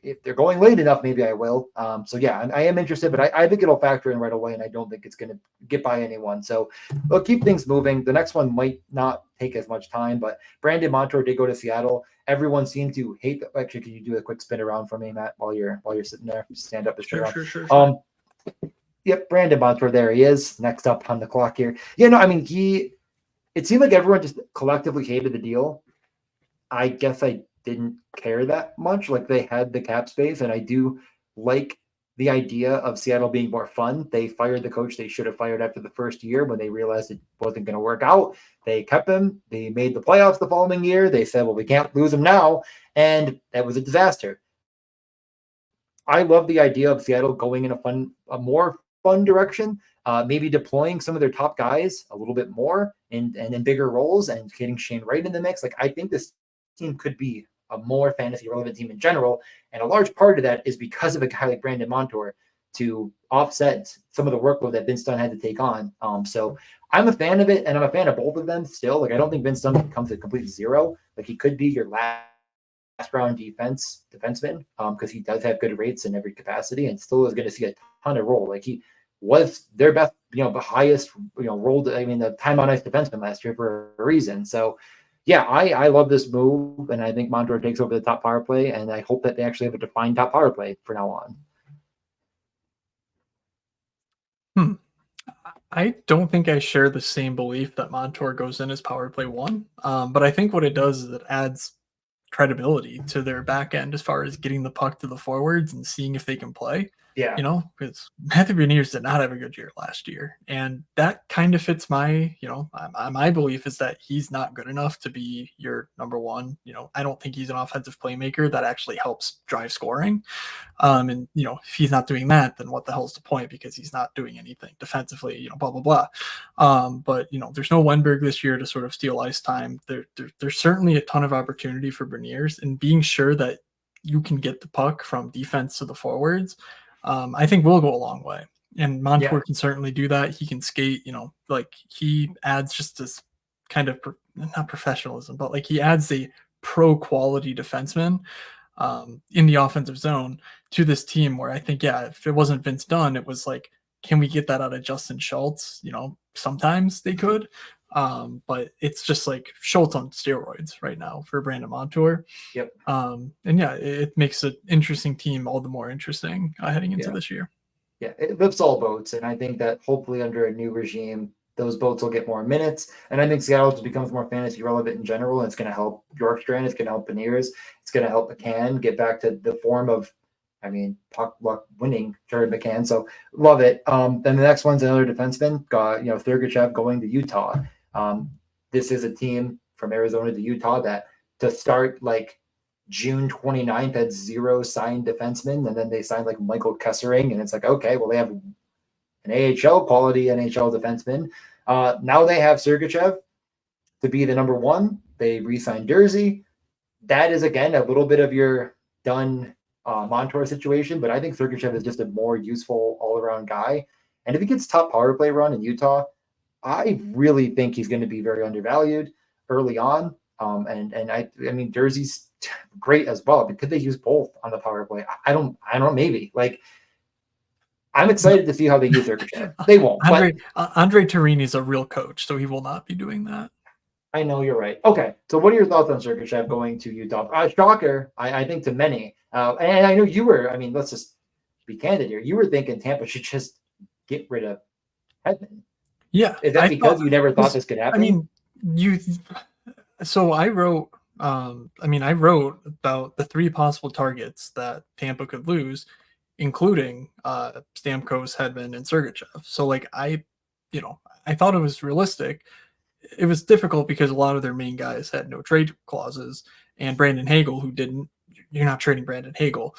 if they're going late enough, maybe I will. So yeah, I am interested, but I think it'll factor in right away, and I don't think it's going to get by anyone. So we'll keep things moving. The next one might not take as much time, but Brandon Montour did go to Seattle. Everyone seemed to hate that. Actually, can you do a quick spin around for me, Matt, while you're sitting there? Just stand up and spin around. Sure. Yep, Brandon Montour, there he is. Next up on the clock here. Yeah, no, I mean, it seemed like everyone just collectively hated the deal. I guess I didn't care that much. Like they had the cap space, and I do like the idea of Seattle being more fun. They fired the coach they should have fired after the first year when they realized it wasn't going to work out. They kept him. They made the playoffs the following year. They said, well, we can't lose him now. And that was a disaster. I love the idea of Seattle going in a more fun direction, maybe deploying some of their top guys a little bit more and in bigger roles and getting Shane Wright in the mix. Like I think this team could be a more fantasy relevant team in general. And a large part of that is because of a guy like Brandon Montour to offset some of the workload that Vince Dunn had to take on. So I'm a fan of it, and I'm a fan of both of them still. Like I don't think Vince Dunn can come to complete zero. Like he could be your last round defenseman because he does have good rates in every capacity and still is going to see a ton of role. Like he was their best, the highest, role. I mean, the time on ice defenseman last year for a reason. So yeah, I love this move, and I think Montour takes over the top power play, and I hope that they actually have a defined top power play from now on. I don't think I share the same belief that Montour goes in as power play one, but I think what it does is it adds credibility to their back end as far as getting the puck to the forwards and seeing if they can play. Yeah. Because Matthew Beniers did not have a good year last year. And that kind of fits my, my belief is that he's not good enough to be your number one. I don't think he's an offensive playmaker that actually helps drive scoring. And if he's not doing that, then what the hell's the point? Because he's not doing anything defensively, blah blah blah. But there's no Wenberg this year to sort of steal ice time. There's certainly a ton of opportunity for Beniers, and being sure that you can get the puck from defense to the forwards, I think will go a long way. And Montour can certainly do that. He can skate. Like he adds just this kind of not professionalism, but like he adds a pro quality defenseman in the offensive zone to this team where I think, if it wasn't Vince Dunn, it was like, can we get that out of Justin Schultz? Sometimes they could, but it's just like Schultz on steroids right now for Brandon Montour. Yep. And it makes an interesting team all the more interesting heading into this year. Yeah, it lifts all boats, and I think that hopefully under a new regime, those boats will get more minutes. And I think Seattle just becomes more fantasy relevant in general. And it's going to help Bjorkstrand. It's going to help Beniers. It's going to help McCann get back to the form of, puck luck winning Jared McCann. So love it. Then the next one's another defenseman, Thurgachev going to Utah. This is a team from Arizona to Utah that to start like June 29th had 0 signed defensemen. And then they signed like Michael Kessering. And it's like, okay, well, they have an AHL quality NHL defenseman. Now they have Sergachev to be the number one. They re-signed Jersey. That is, again, a little bit of your done Montour situation, but I think Sergachev is just a more useful all-around guy. And if he gets top power play run in Utah, I really think he's going to be very undervalued early on. And I mean, Jersey's great as well, but could they use both on the power play? I don't know, maybe. Like, I'm excited to see how they use Sergachev. They won't, but Andre Torini is a real coach, so he will not be doing that. I know you're right. Okay, so what are your thoughts on Sergachev going to Utah? Shocker, I think to many, and I know you were. I mean, let's just be candid here. You were thinking Tampa should just get rid of Hedman. Yeah, Is that because you never thought this could happen? I mean, you. So I wrote. I wrote about the 3 possible targets that Tampa could lose, including Stamkos, Hedman, and Sergachev. So like I thought it was realistic. It was difficult because a lot of their main guys had no trade clauses, and Brandon Hagel, who didn't. You're not trading Brandon Hagel,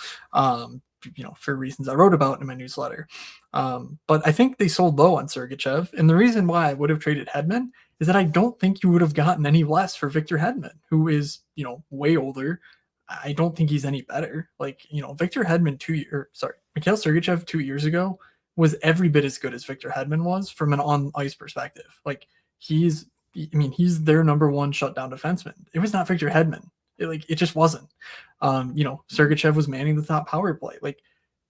for reasons I wrote about in my newsletter. But I think they sold low on Sergachev, and the reason why I would have traded Hedman is that I don't think you would have gotten any less for Victor Hedman, who is way older. I don't think he's any better. Like Victor Hedman Mikhail Sergachev 2 years ago was every bit as good as Victor Hedman was from an on ice perspective. Like he's their number 1 shutdown defenseman. It was not Victor Hedman. It just wasn't. Sergachev was manning the top power play. Like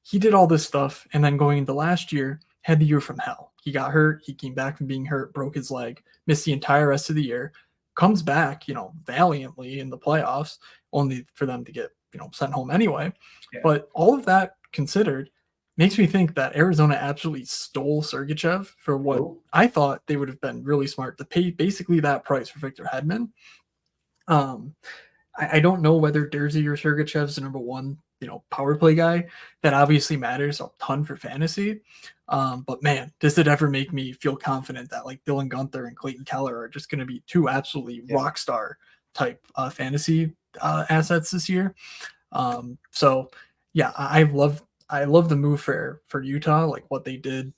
he did all this stuff, and then going into last year, had the year from hell. He got hurt. He came back from being hurt, broke his leg, missed the entire rest of the year. Comes back, valiantly in the playoffs, only for them to get sent home anyway. Yeah. But all of that considered, makes me think that Arizona absolutely stole Sergachev for what I thought they would have been really smart to pay basically that price for Victor Hedman. I don't know whether Durzi or Sergachev's the number 1, power play guy. That obviously matters a ton for fantasy. But man, does it ever make me feel confident that like Dylan Guenther and Clayton Keller are just going to be 2 absolutely rock star type fantasy assets this year. So yeah, I love the move for Utah. Like what they did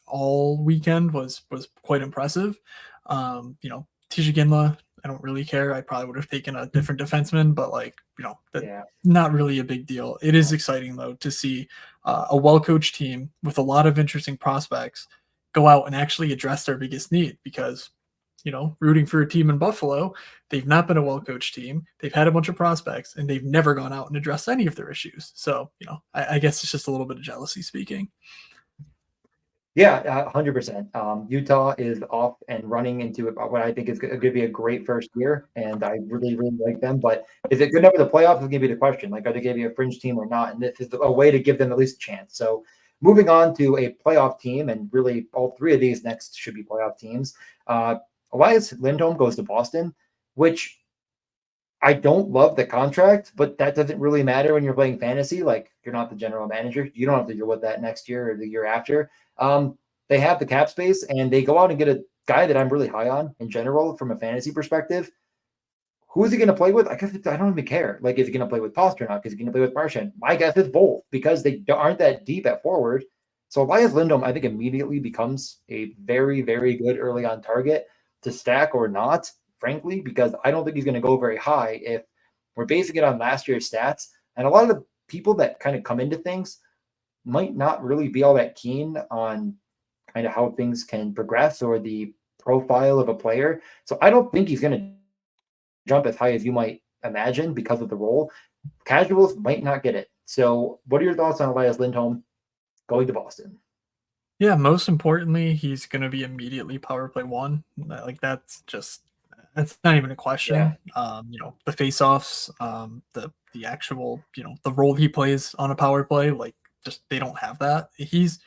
all weekend was quite impressive. Tisha Ginla, I don't really care. I probably would have taken a different defenseman, but not really a big deal. It is exciting though to see a well-coached team with a lot of interesting prospects go out and actually address their biggest need, because rooting for a team in Buffalo, they've not been a well-coached team. They've had a bunch of prospects and they've never gone out and addressed any of their issues. So, I guess it's just a little bit of jealousy speaking. Yeah, 100%. Utah is off and running into what I think is going to be a great first year, and I really, really like them. But is it good enough for the playoffs? Is going to be the question. Like, are they going to be a fringe team or not? And this is a way to give them at least a chance. So, moving on to a playoff team, and really all 3 of these next should be playoff teams. Elias Lindholm goes to Boston, which I don't love the contract, but that doesn't really matter when you're playing fantasy. Like, you're not the general manager. You don't have to deal with that next year or the year after. They have the cap space, and they go out and get a guy that I'm really high on in general from a fantasy perspective. Who is he going to play with? I guess I don't even care. Like, is he going to play with Pastrnak? Is he going to play with Marchand? My guess is both, because they aren't that deep at forward. So Elias Lindholm, I think, immediately becomes a very, very good early on target to stack or not, frankly, because I don't think he's going to go very high if we're basing it on last year's stats. And a lot of the people that kind of come into things might not really be all that keen on kind of how things can progress or the profile of a player. So I don't think he's going to jump as high as you might imagine because of the role. Casuals might not get it. So what are your thoughts on Elias Lindholm going to Boston? Yeah, most importantly, he's going to be immediately power play 1. Like that's not even a question. Yeah. The face-offs, the actual, the role he plays on a power play, like just they don't have that. He's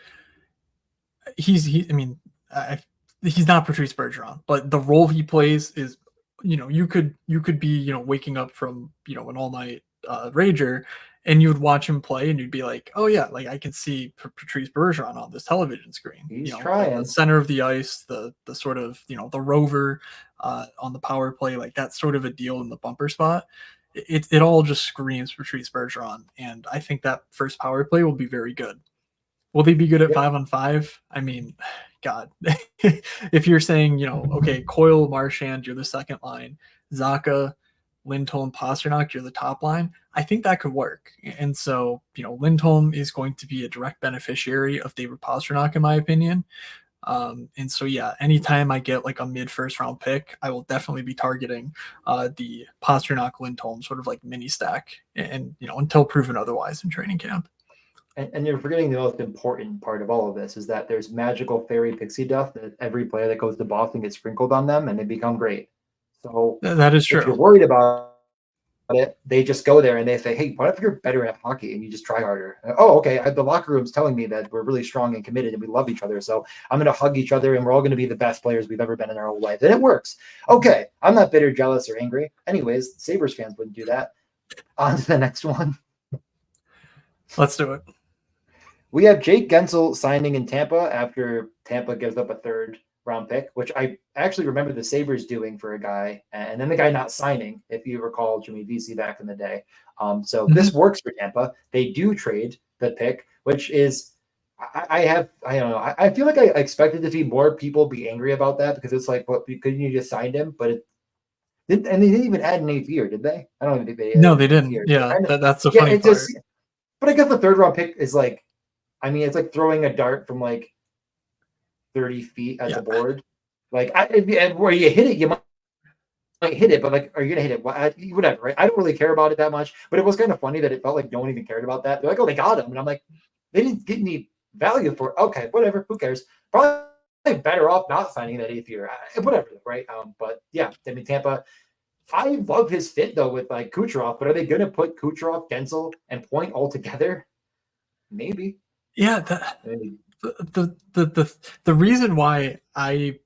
not Patrice Bergeron, but the role he plays is, you could be, waking up from, an all night rager, and you would watch him play and you'd be like, oh yeah, like I can see Patrice Bergeron on this television screen. He's trying. The center of the ice, the sort of, the rover on the power play, like that sort of a deal in the bumper spot. It all just screams Patrice Bergeron, and I think that first power play will be very good. Will they be good at 5-on-5? I mean, God, if you're saying, okay, Coyle, Marchand, you're the second line, Zacha, Lindholm, Pastrnak, you're the top line, I think that could work. And so, Lindholm is going to be a direct beneficiary of David Pastrnak, in my opinion. And so, yeah, anytime I get like a mid-first round pick, I will definitely be targeting the Pastrnak Lindholm sort of like mini stack, and until proven otherwise in training camp. and you're forgetting the most important part of all of this is that there's magical fairy pixie dust that every player that goes to Boston gets sprinkled on them and they become great. So That is if you're true. worried about it, they just go there and they say, "Hey, what if you're better at hockey and you just try harder?" Oh, okay. The locker room's telling me that we're really strong and committed and we love each other, so I'm going to hug each other and we're all going to be the best players we've ever been in our whole life, and it works. Okay, I'm not bitter, jealous, or angry. Anyways, Sabres fans wouldn't do that. On to the next one. Let's do it. We have Jake Gensel signing in Tampa after Tampa gives up a third round pick, which I actually remember the Sabres doing for a guy, and then the guy not signing, if you recall Jimmy Vesey back in the day. So this works for Tampa. They do trade the pick, which is I don't know. I feel like I expected to see more people be angry about that because it's like, what, couldn't you just signed him? But they didn't even add an eighth year, did they? I don't even think they No, added they an eighth didn't. year. So Yeah, that's the yeah, funny it part. just. But I guess the third round pick is like, I mean, it's like throwing a dart from like 30 feet at Yeah. the board. Like, where you hit it, you might hit it, but like, are you gonna hit it? Whatever, right? I don't really care about it that much. But it was kind of funny that it felt like no one even cared about that. They're like, oh, they got him, and I'm like, they didn't get any value for it. Okay, whatever. Who cares? Probably better off not signing that eighth year. Whatever, right? But yeah, I mean, Tampa. I love his fit though with like Kucherov, but are they going to put Kucherov, Gensel, and Point all together? Maybe. Yeah, Maybe. the reason why it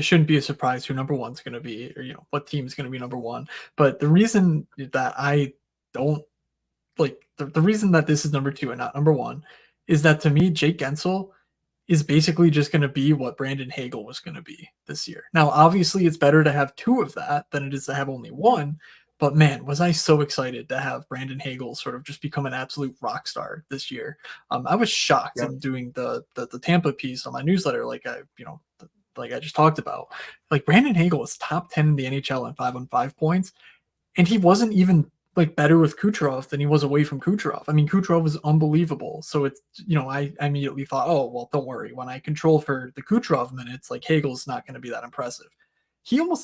shouldn't be a surprise who number one's going to be, or what team is going to be number one. But the reason that I don't like the reason that this is number two and not number one is that to me, Jake Gensel is basically just going to be what Brandon Hagel was going to be this year. Now, obviously, it's better to have two of that than it is to have only one. But man, was I so excited to have Brandon Hagel sort of just become an absolute rock star this year. I was shocked Yep. in doing the Tampa piece on my newsletter, like I just talked about. Like Brandon Hagel was top 10 in the NHL in 5-on-5 points, and he wasn't even like better with Kucherov than he was away from Kucherov. I mean, Kucherov was unbelievable. So it's, I immediately thought, oh, well, don't worry. When I control for the Kucherov minutes, like Hagel's not going to be that impressive.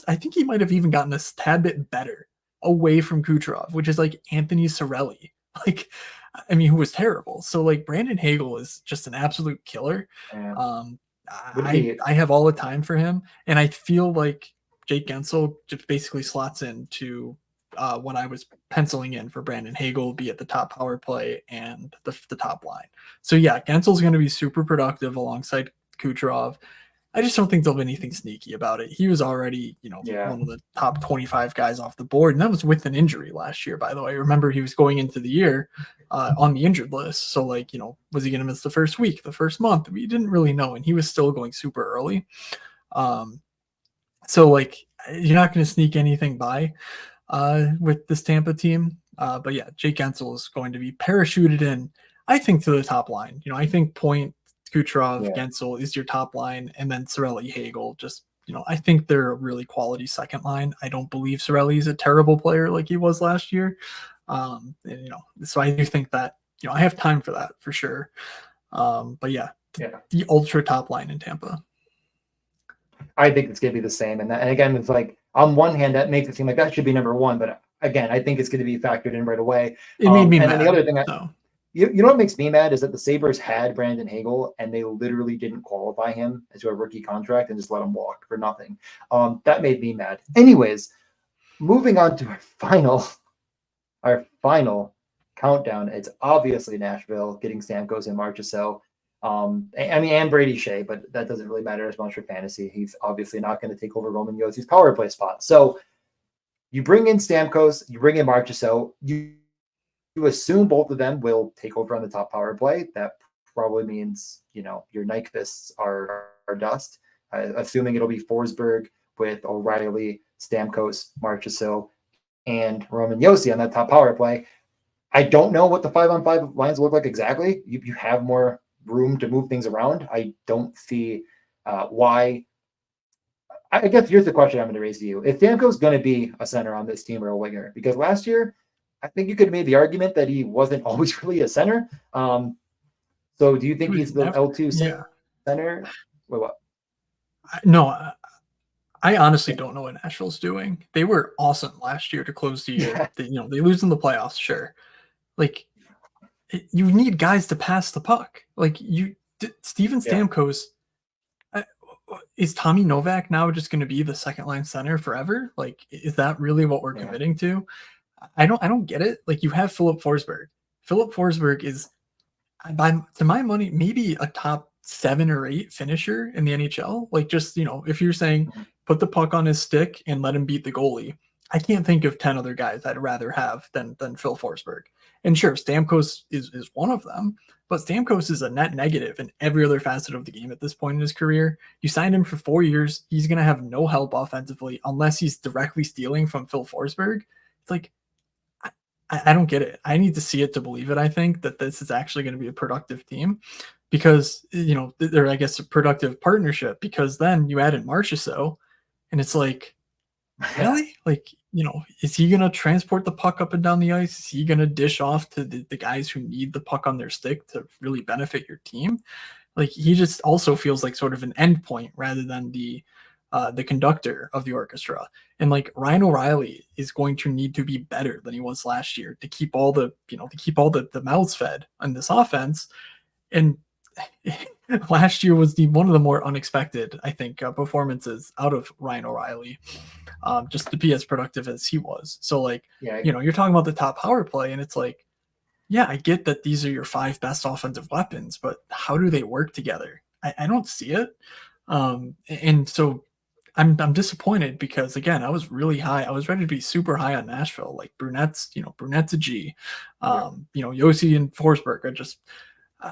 I think he might have even gotten a tad bit better away from Kucherov, which is like Anthony Cirelli. Like, I mean, who was terrible. So like Brandon Hagel is just an absolute killer. Yeah. I have all the time for him, and I feel like Jake Gensel just basically slots into what I was penciling in for Brandon Hagel, be at the top power play and the top line. So yeah, Gensel's going to be super productive alongside Kucherov. I just don't think there'll be anything sneaky about it. He was already, one of the top 25 guys off the board, and that was with an injury last year, by the way. Remember, he was going into the year on the injured list. So, like, was he going to miss the first week, the first month? We didn't really know, and he was still going super early. So, like, you're not going to sneak anything by with this Tampa team. But yeah, Jake Gensel is going to be parachuted in, I think, to the top line. I think Point, Kucherov, Gensel is your top line, and then Cirelli, Hagel. Just, I think they're a really quality second line. I don't believe Cirelli is a terrible player like he was last year. And, so I do think that, I have time for that for sure. But yeah, the ultra top line in Tampa. I think it's going to be the same. And again, it's like, on one hand, that makes it seem like that should be number one. But again, I think it's going to be factored in right away. It made me mad. And then the other thing, you know what makes me mad is that the Sabres had Brandon Hagel and they literally didn't qualify him to a rookie contract and just let him walk for nothing. That made me mad. Anyways, moving on to our final countdown. It's obviously Nashville getting Stamkos and Marchessault. And Brady Shea, but that doesn't really matter as much for fantasy. He's obviously not going to take over Roman Yossi's power play spot. So you bring in Stamkos, you bring in Marchessault, you assume both of them will take over on the top power play. That probably means, your Nyqvists are dust. Assuming it'll be Forsberg with O'Reilly, Stamkos, Marchessault, and Roman Josi on that top power play. I don't know what the 5-on-5 lines look like exactly. You have more room to move things around. I don't see why. I guess here's the question I'm going to raise to you. If Stamkos going to be a center on this team or a winger, because last year, I think you could have made the argument that he wasn't always really a center. So do you think he's the L2 center? Wait, what? No, I honestly don't know what Nashville's doing. They were awesome last year to close the year. They lose in the playoffs, sure. Like, you need guys to pass the puck. Like Steven Yeah. Stamkos, uh, is Tommy Novak now just going to be the second line center forever? Like, is that really what we're Yeah. committing to? I don't get it. Like, you have Philip Forsberg. Philip Forsberg is, to my money, maybe a top 7 or 8 finisher in the NHL. Like, just, if you're saying Mhm. put the puck on his stick and let him beat the goalie, I can't think of 10 other guys I'd rather have than Phil Forsberg. And sure, Stamkos is one of them, but Stamkos is a net negative in every other facet of the game at this point in his career. You signed him for 4 years. He's going to have no help offensively unless he's directly stealing from Phil Forsberg. It's like, I don't get it. I need to see it to believe it. I think that this is actually going to be a productive team because, or I guess a productive partnership, because then you add in Marchessault and it's like, Yeah. really? Like, is he going to transport the puck up and down the ice? Is he going to dish off to the guys who need the puck on their stick to really benefit your team? Like, he just also feels like sort of an endpoint rather than the conductor of the orchestra. And like Ryan O'Reilly is going to need to be better than he was last year to keep all the mouths fed on this offense. And last year was one of the more unexpected, I think, performances out of Ryan O'Reilly, just to be as productive as he was. So like, Yeah. you're talking about the top power play, and it's like, yeah, I get that these are your 5 best offensive weapons, but how do they work together? I don't see it. And so I'm disappointed because, again, I was really high. I was ready to be super high on Nashville. Like Brunette's a G. Yeah. Yossi and Forsberg.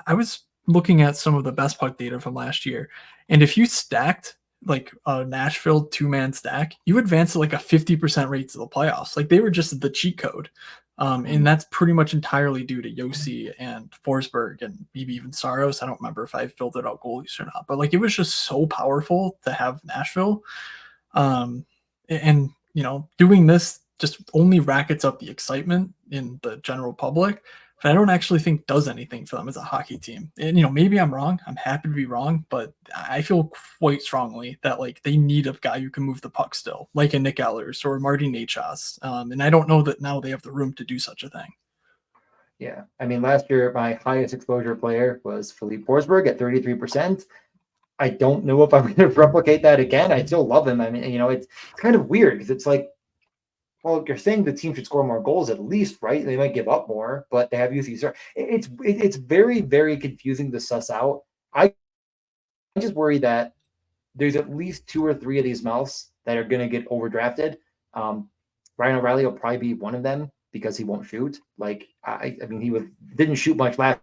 I was looking at some of the best puck data from last year, and if you stacked like a Nashville 2-man stack, you advance to like a 50% rate to the playoffs. Like, they were just the cheat code. And Mhm. that's pretty much entirely due to Yossi and Forsberg and maybe even Saros. I don't remember if I filled it out goalies or not, but like, it was just so powerful to have Nashville. And doing this just only rackets up the excitement in the general public, but I don't actually think does anything for them as a hockey team. And maybe I'm wrong. I'm happy to be wrong, but I feel quite strongly that like they need a guy who can move the puck still, like a Nick Ehlers or Marty Nachos. And I don't know that now they have the room to do such a thing. Yeah. I mean, last year, my highest exposure player was Philippe Forsberg at 33%. I don't know if I'm going to replicate that again. I still love him. I mean, it's kind of weird because it's like, well, you're saying the team should score more goals at least, right? They might give up more, but they have UC. It's very, very confusing to suss out. I just worry that there's at least 2 or 3 of these mouths that are going to get overdrafted. Um, Ryan O'Reilly will probably be one of them because he won't shoot. Like I mean, didn't shoot much last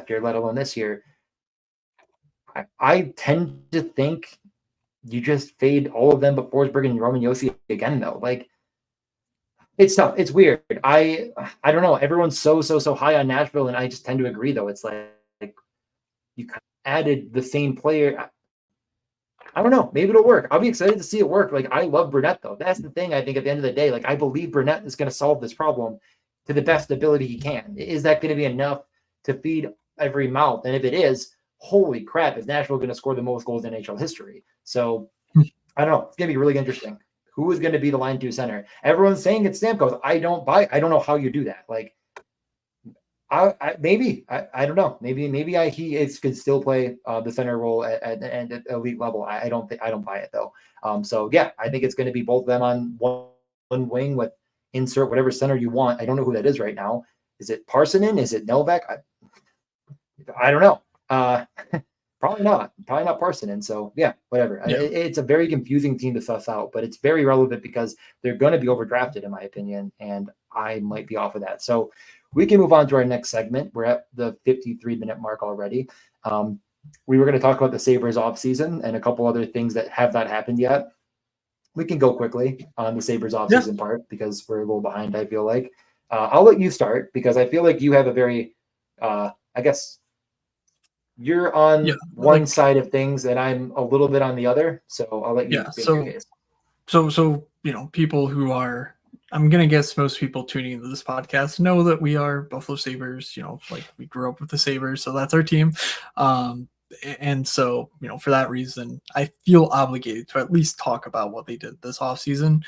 year, let alone this year. I tend to think you just fade all of them but Forsberg and Roman Yossi again, though. Like, it's tough. It's weird. I don't know. Everyone's so high on Nashville, and I just tend to agree, though. It's like you added the same player. I don't know. Maybe it'll work. I'll be excited to see it work. Like, I love Burnett, though. That's the thing. I think at the end of the day, like, I believe Burnett is going to solve this problem to the best ability he can. Is that going to be enough to feed every mouth? And if it is, holy crap, is Nashville going to score the most goals in NHL history? So I don't know. It's going to be really interesting. Who is going to be the line 2 center? Everyone's saying it's Stamkos. I don't don't know how you do that. Like, I don't know. Maybe he could still play the center role at elite level. I don't buy it though. So yeah, I think it's going to be both of them on one wing with insert whatever center you want. I don't know who that is right now. Is it Parsonen? Is it Novak? I don't know. Probably not. Probably not Parsonen. So yeah, whatever. Yeah. It's a very confusing team to suss out, but it's very relevant because they're going to be overdrafted, in my opinion, and I might be off of that. So we can move on to our next segment. We're at the 53-minute mark already. We were going to talk about the Sabres offseason and a couple other things that have not happened yet. We can go quickly on the Sabres Yeah. offseason part because we're a little behind, I feel like. I'll let you start because I feel like you have a very, I guess, you're Yeah. on one Like, side of things and I'm a little bit on the other. So I'll let you yeah. make your So case. people who are, I'm gonna guess most people tuning into this podcast know that we are Buffalo Sabres. Like, we grew up with the Sabres, so that's our team. And so, for that reason, I feel obligated to at least talk about what they did this offseason,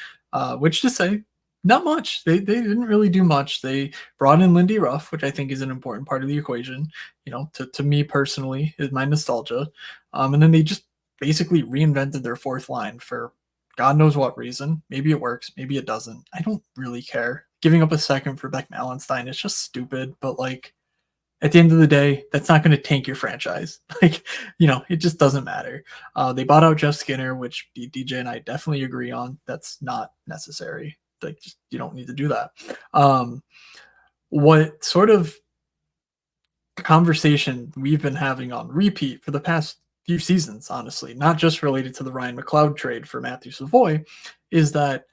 which to say, Not much. They didn't really do much. They brought in Lindy Ruff, which I think is an important part of the equation. To me personally, is my nostalgia. And then they just basically reinvented their fourth line for God knows what reason. Maybe it works, maybe it doesn't. I don't really care. Giving up a second for Beck Mallenstein is just stupid. But like at the end of the day, that's not going to tank your franchise. Like, it just doesn't matter. They bought out Jeff Skinner, which DJ and I definitely agree on. That's not necessary. Like, just, you don't need to do that. What sort of conversation we've been having on repeat for the past few seasons, honestly, not just related to the Ryan McLeod trade for Matthew Savoy, is that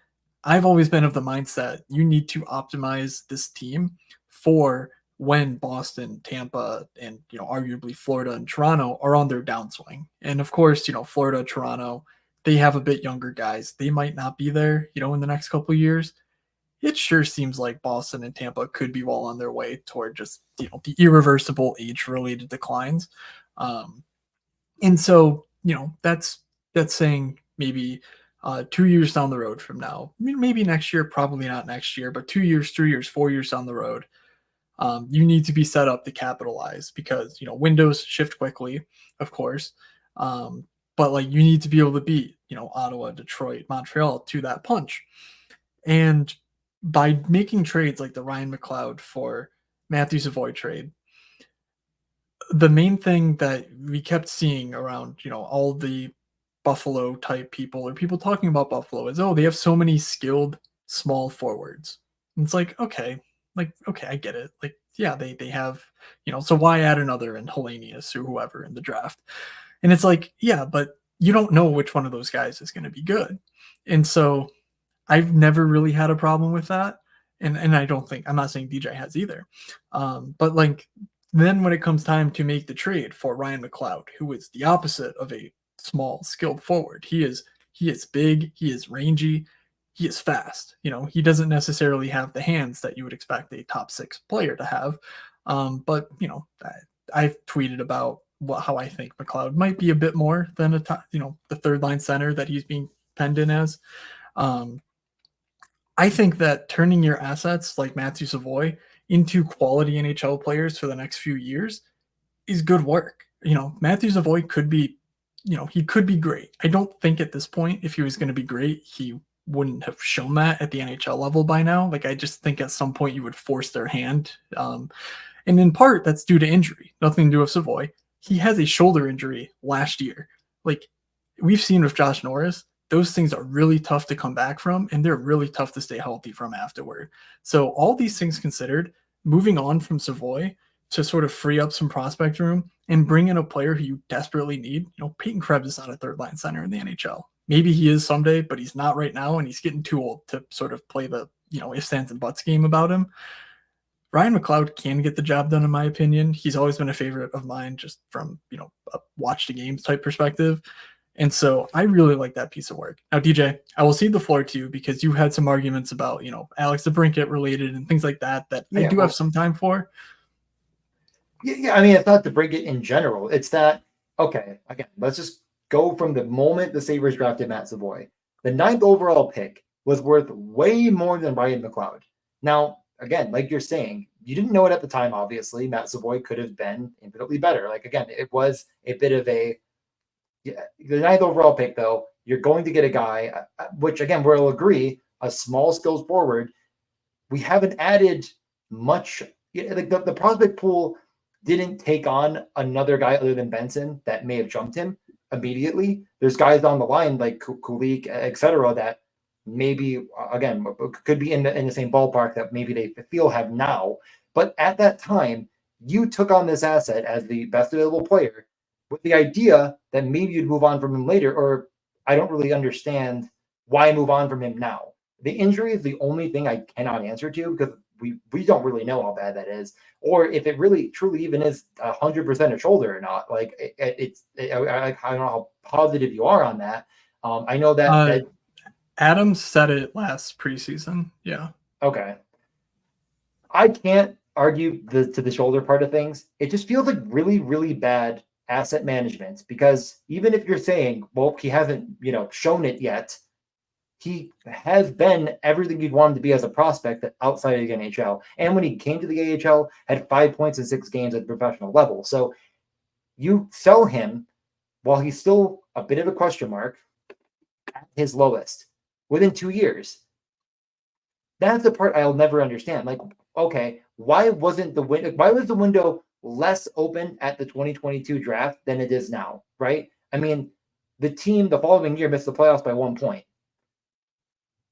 I've always been of the mindset you need to optimize this team for when Boston, Tampa, and arguably Florida and Toronto are on their downswing. And of course, Florida, Toronto, they have a bit younger guys. They might not be there, in the next couple of years. It sure seems like Boston and Tampa could be well on their way toward just the irreversible age-related declines. And so that's saying maybe 2 years down the road from now, maybe next year, probably not next year, but 2 years, 3 years, 4 years down the road, you need to be set up to capitalize because windows shift quickly, of course, but like you need to be able to beat Ottawa, Detroit, Montreal to that punch. And by making trades like the Ryan McLeod for Matthew Savoy trade, the main thing that we kept seeing around, all the Buffalo type people or people talking about Buffalo is, oh, they have so many skilled small forwards. And it's okay, I get it. Like, yeah, they have, so why add another in Hellenius or whoever in the draft? And it's yeah, but you don't know which one of those guys is going to be good. And so I've never really had a problem with that. And I don't think, I'm not saying DJ has either. But then when it comes time to make the trade for Ryan McLeod, who is the opposite of a small skilled forward, he is big, he is rangy, he is fast. He doesn't necessarily have the hands that you would expect a top 6 player to have. But I've tweeted about how I think McLeod might be a bit more than a top, the third line center that he's being penned in as. I think that turning your assets like Matthew Savoy into quality NHL players for the next few years is good work. Matthew Savoy could be, he could be great. I don't think at this point, if he was going to be great, he wouldn't have shown that at the NHL level by now. Like, I just think at some point you would force their hand. And in part, that's due to injury. Nothing to do with Savoy. He has a shoulder injury last year. Like, we've seen with Josh Norris, those things are really tough to come back from, and they're really tough to stay healthy from afterward. So all these things considered, moving on from Savoy to sort of free up some prospect room and bring in a player who you desperately need. Peyton Krebs is not a third line center in the NHL. Maybe he is someday, but he's not right now, and he's getting too old to sort of play the ifs, ands, and buts game about him. Ryan McLeod can get the job done, in my opinion. He's always been a favorite of mine, just from a watch the games type perspective. And so I really like that piece of work. Now, DJ, I will cede the floor to you because you had some arguments about, Alex DeBrincat related and things like that I do have some time for. Yeah, I mean, it's not DeBrincat in general. It's that, okay, again, let's just go from the moment the Sabres drafted Matt Savoy. The 9th overall pick was worth way more than Ryan McLeod. Now, again, like you're saying, you didn't know it at the time, obviously. Matt Savoy could have been infinitely better. Like, again, it was a bit of the 9th overall pick, though, you're going to get a guy, which, again, we'll agree, a small skills forward. We haven't added much. Like the prospect pool didn't take on another guy other than Benson that may have jumped him immediately. There's guys on the line like Kulik, etc., that maybe, again, could be in the same ballpark that maybe they feel have now. But at that time, you took on this asset as the best available player with the idea that maybe you'd move on from him later, or I don't really understand why move on from him now. The injury is the only thing I cannot answer to because we don't really know how bad that is, or if it really truly even is 100% a shoulder or not. Like I don't know how positive you are on that. I know that Adam said it last preseason. Yeah. Okay. I can't argue to the shoulder part of things. It just feels like really, really bad asset management because even if you're saying, well, he hasn't, shown it yet, he has been everything you'd want him to be as a prospect outside of the NHL. And when he came to the AHL, had 5 points in 6 games at the professional level. So you sell him while he's still a bit of a question mark at his lowest within 2 years. That's the part I'll never understand. Like, okay, why was the window less open at the 2022 draft than it is now, right? I mean, the team the following year missed the playoffs by 1 point.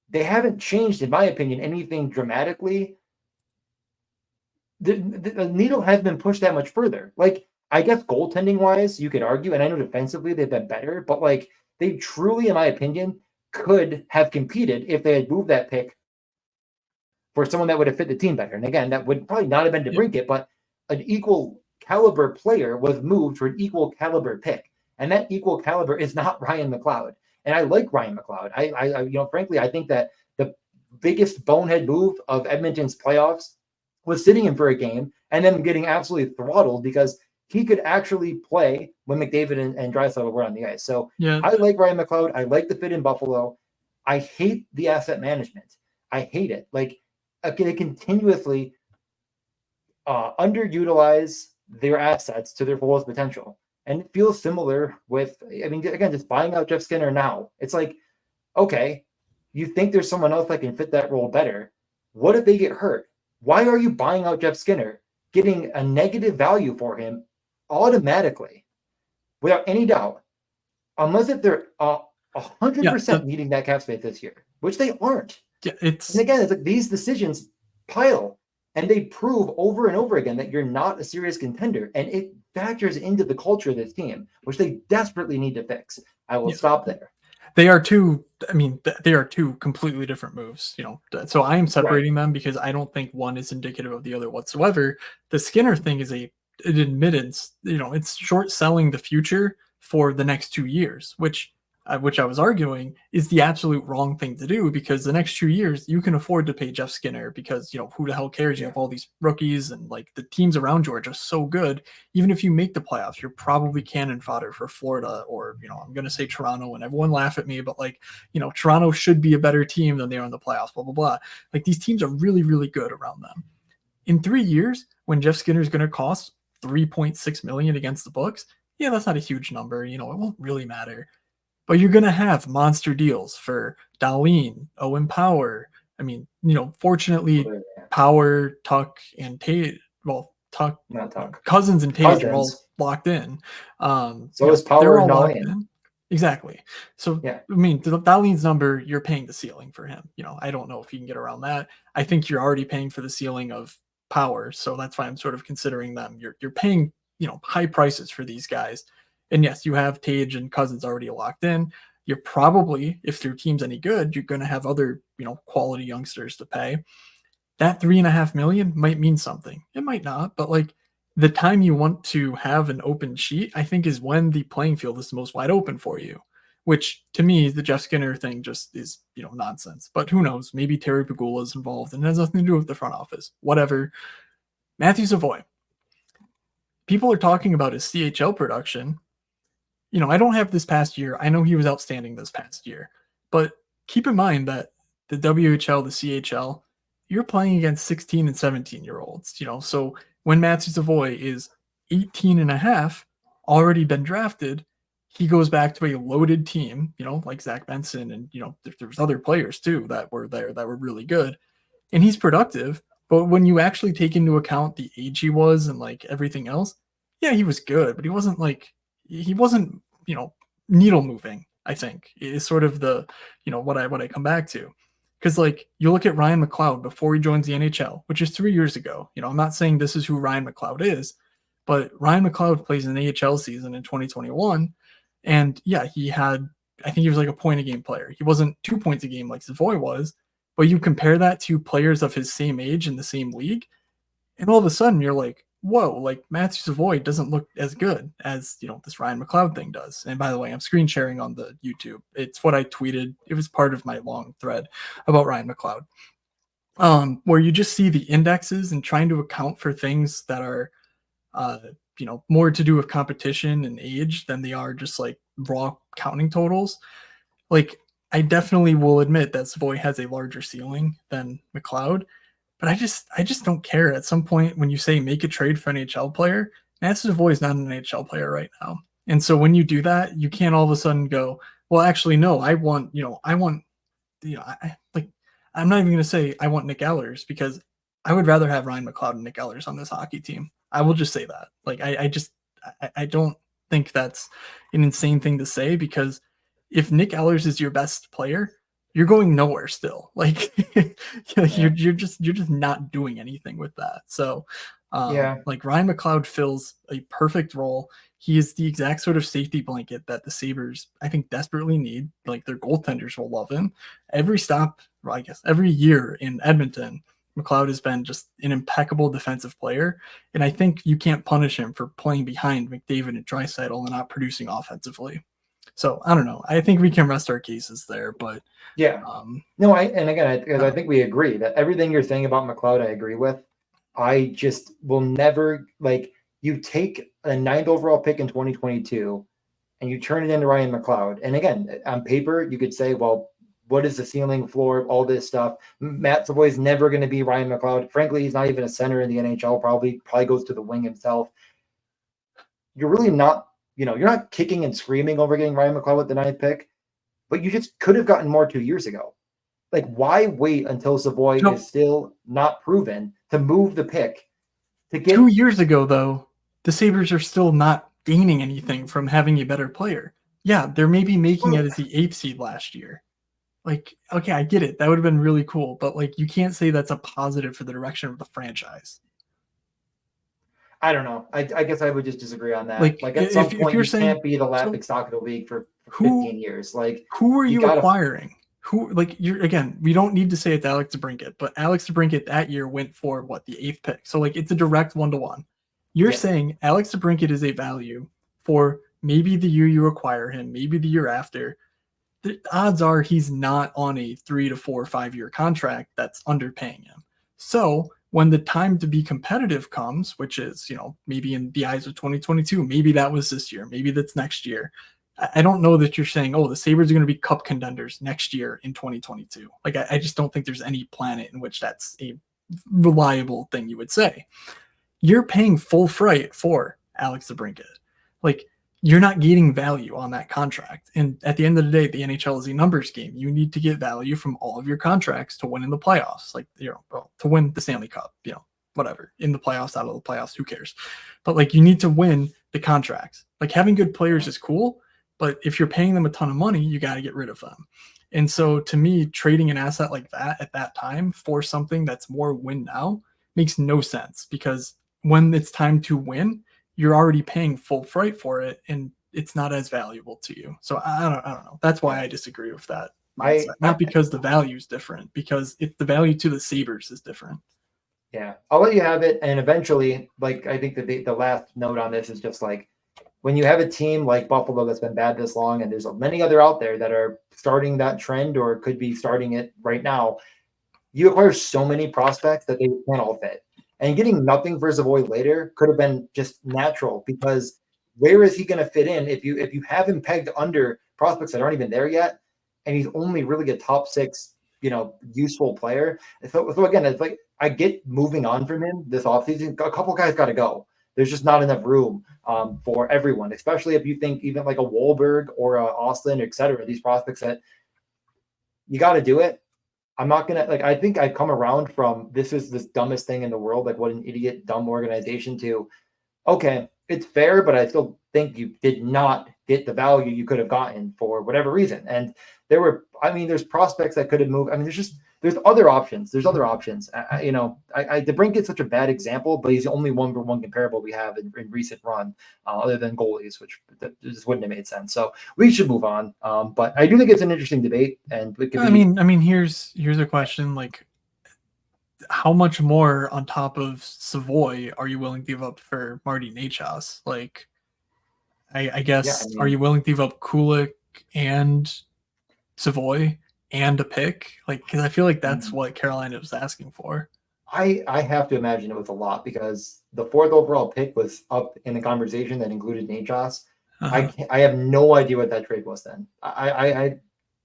They haven't changed, in my opinion, anything dramatically. The needle has been pushed that much further. Like, I guess goaltending wise, you could argue, and I know defensively they've been better, but like they truly, in my opinion, could have competed if they had moved that pick for someone that would have fit the team better. And again, that would probably not have been DeBrincat, but an equal caliber player was moved for an equal caliber pick. And that equal caliber is not Ryan McLeod. And I like Ryan McLeod. I frankly, I think that the biggest bonehead move of Edmonton's playoffs was sitting him for a game and then getting absolutely throttled because he could actually play when McDavid and Draisaitl were on the ice. So Yeah, I like Ryan McLeod. I like the fit in Buffalo. I hate the asset management. I hate it. Like, they continuously underutilize their assets to their fullest potential. And it feels similar with, I mean, again, just buying out Jeff Skinner now. It's like, okay, you think there's someone else that can fit that role better. What if they get hurt? Why are you buying out Jeff Skinner, getting a negative value for him automatically without any doubt, unless if they're 100% meeting that cap space this year, which they aren't. Yeah, and again, it's like these decisions pile and they prove over and over again that you're not a serious contender. And it factors into the culture of this team, which they desperately need to fix. I will stop there. They are two, I mean, they are two completely different moves, you know. So I am separating them because I don't think one is indicative of the other whatsoever. The Skinner thing is an admittance, you know, it's short selling the future for the next 2 years, which I was arguing is the absolute wrong thing to do, because the next 2 years you can afford to pay Jeff Skinner because, you know, who the hell cares? You have all these rookies and like the teams around you are just so good. Even if you make the playoffs, you're probably cannon fodder for Florida or, you know, I'm going to say Toronto, and everyone laugh at me, but like, you know, Toronto should be a better team than they are in the playoffs, blah, blah, blah. Like these teams are really, really good around them. In 3 years, when Jeff Skinner is going to cost $3.6 million against the books, yeah, that's not a huge number. You know, it won't really matter. But you're going to have monster deals for Dahlin, Owen Power. I mean, you know, fortunately, Power, Tuck, and Tate, well, Not Tuck. Cousins and Tate are all locked in. So is Power and Dahlin. Exactly. So, yeah. I mean, Dahlin's number, you're paying the ceiling for him. You know, I don't know if you can get around that. I think you're already paying for the ceiling of Power. So that's why I'm sort of considering them. You're paying, you know, high prices for these guys. And yes, you have Tage and Cousins already locked in. You're probably, if your team's any good, you're going to have other, you know, quality youngsters to pay. That $3.5 million might mean something. It might not, but like the time you want to have an open sheet, I think, is when the playing field is the most wide open for you. Which to me, the Jeff Skinner thing just is, you know, nonsense. But who knows? Maybe Terry Pegula is involved and it has nothing to do with the front office. Whatever. Matthew Savoy. People are talking about his CHL production. You know, I don't have this past year. I know he was outstanding this past year, but keep in mind that the WHL, the CHL, you're playing against 16 and 17-year-olds, you know, so when Matthew Savoy is 18 and a half, already been drafted, he goes back to a loaded team, you know, like Zach Benson, and, you know, there's other players too that were there that were really good, and he's productive. But when you actually take into account the age he was and like everything else, yeah, he was good, but he wasn't, you know, needle moving, I think, is sort of the, you know, what I come back to. Because like you look at Ryan McLeod before he joins the NHL, which is 3 years ago. You know, I'm not saying this is who Ryan McLeod is, but Ryan McLeod plays an AHL season in 2021. And yeah, I think he was like a point a game player. He wasn't 2 points a game like Savoy was, but you compare that to players of his same age in the same league, and all of a sudden you're like, whoa, like Matthew Savoy doesn't look as good as, you know, this Ryan McLeod thing does. And by the way, I'm screen sharing on the YouTube. It's what I tweeted. It was part of my long thread about Ryan McLeod, where you just see the indexes and trying to account for things that are, you know, more to do with competition and age than they are just like raw counting totals. Like I definitely will admit that Savoy has a larger ceiling than McLeod, but I just don't care. At some point, when you say make a trade for an NHL player, Matt Savoy is not an NHL player right now, and so when you do that, you can't all of a sudden go, well, actually, no, I want like I'm not even going to say I want Nick Ellers because I would rather have Ryan McLeod and Nick Ellers on this hockey team. I will just say that. Like I don't think that's an insane thing to say because if Nick Ellers is your best player, you're going nowhere still. Like Yeah. you're just not doing anything with that. So Yeah. like Ryan McLeod fills a perfect role. He is the exact sort of safety blanket that the Sabres, I think, desperately need. Like their goaltenders will love him. Every stop, well, I guess, every year in Edmonton, McLeod has been just an impeccable defensive player. And I think you can't punish him for playing behind McDavid and Draisaitl and not producing offensively. So I don't know. I think we can rest our cases there, but Yeah. um, No, and again, because I uh, think we agree that everything you're saying about McLeod, I agree with. I just will never like you take a ninth overall pick in 2022 and you turn it into Ryan McLeod. And again, on paper, you could say, well, what is the ceiling, floor, all this stuff? Matt Savoy is never going to be Ryan McLeod. Frankly, he's not even a center in the NHL. Probably goes to the wing himself. You're really not, you're not kicking and screaming over getting Ryan McLeod with the ninth pick, but you just could have gotten more 2 years ago. Like, why wait until Savoy no, is still not proven to move the pick to 2 years ago, though, the Sabres are still not gaining anything from having a better player. Yeah, they're maybe making it well, as the eighth seed last year. Like, okay, I get it. That would have been really cool, but like, you can't say that's a positive for the direction of the franchise. I don't know. I guess I would just disagree on that. Like, Like at some if point, you're you saying can't be the so, laughing stock of the league for who 15 years. Like who are you you gotta. acquiring? Who like you're again? We don't need to say it's Alex DeBrincat, but Alex DeBrincat that year went for what the eighth pick. So like, it's a direct 1-to-1. You're Yeah, saying Alex DeBrincat is a value for maybe the year you acquire him, maybe the year after. The odds are he's not on a 3 to 4 or 5 year contract that's underpaying him. So when the time to be competitive comes, which is, maybe in the eyes of 2022, maybe that was this year, maybe that's next year. I don't know that you're saying, oh, the Sabres are going to be cup contenders next year in 2022. Like, I just don't think there's any planet in which that's a reliable thing you would say. You're paying full freight for Alex DeBrincat. Like, you're not getting value on that contract. And at the end of the day, the NHL is a numbers game. You need to get value from all of your contracts to win in the playoffs, like, to win the Stanley Cup, whatever, in the playoffs, out of the playoffs, who cares? But like, you need to win the contracts. Like, having good players is cool, but if you're paying them a ton of money, you got to get rid of them. And so to me, trading an asset like that at that time for something that's more win now makes no sense because when it's time to win, you're already paying full freight for it and it's not as valuable to you. So I don't know. That's why yeah. I disagree with that mindset. I, Not I because the value is different, because the value to the Sabres is different. yeah. I'll let you have it. And eventually, like I think the last note on this is just like when you have a team like Buffalo that's been bad this long, and there's many other out there that are starting that trend or could be starting it right now. You acquire so many prospects that they can't all fit. And getting nothing for Savoy later could have been just natural because where is he going to fit in if you have him pegged under prospects that aren't even there yet, and he's only really a top six, useful player. So again, it's like I get moving on from him this offseason. A couple guys got to go. There's just not enough room for everyone, especially if you think even like a Wahlberg or a Austin, et cetera, these prospects that you got to do it. I'm not gonna like. I think I've come around from this is this dumbest thing in the world. Like, what an idiot, dumb organization. To okay, it's fair, but I still think you did not get the value you could have gotten for whatever reason. And there's prospects that could have moved. I mean, there's other options. There's other options. DeBrincat's such a bad example, but he's the only one for one comparable we have in recent run, other than goalies, which just wouldn't have made sense. So we should move on. But I do think it's an interesting debate, and it could I be. mean, I mean, here's a question: like, how much more on top of Savoy are you willing to give up for Marty Nachos? Like, I Yeah, I guess, are mean, you willing to give up Kulik and Savoy and a pick? Like, because I feel like that's mm, what Carolina was asking for. I have to imagine it was a lot because the fourth overall pick was up in the conversation that included Nate Joss. Uh-huh. I have no idea what that trade was then. I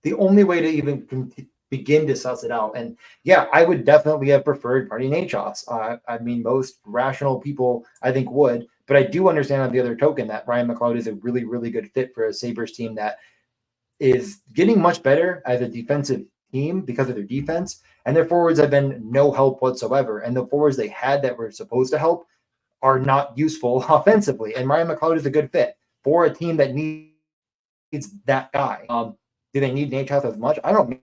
the only way to even begin to suss it out. And yeah, I would definitely have preferred Marty Necas. I mean, most rational people, I think, would. But I do understand on the other token that Ryan McLeod is a really, really good fit for a Sabres team that is getting much better as a defensive team because of their defense. And their forwards have been no help whatsoever. And the forwards they had that were supposed to help are not useful offensively. And Ryan McLeod is a good fit for a team that needs that guy. Do they need Necas as much? I don't know.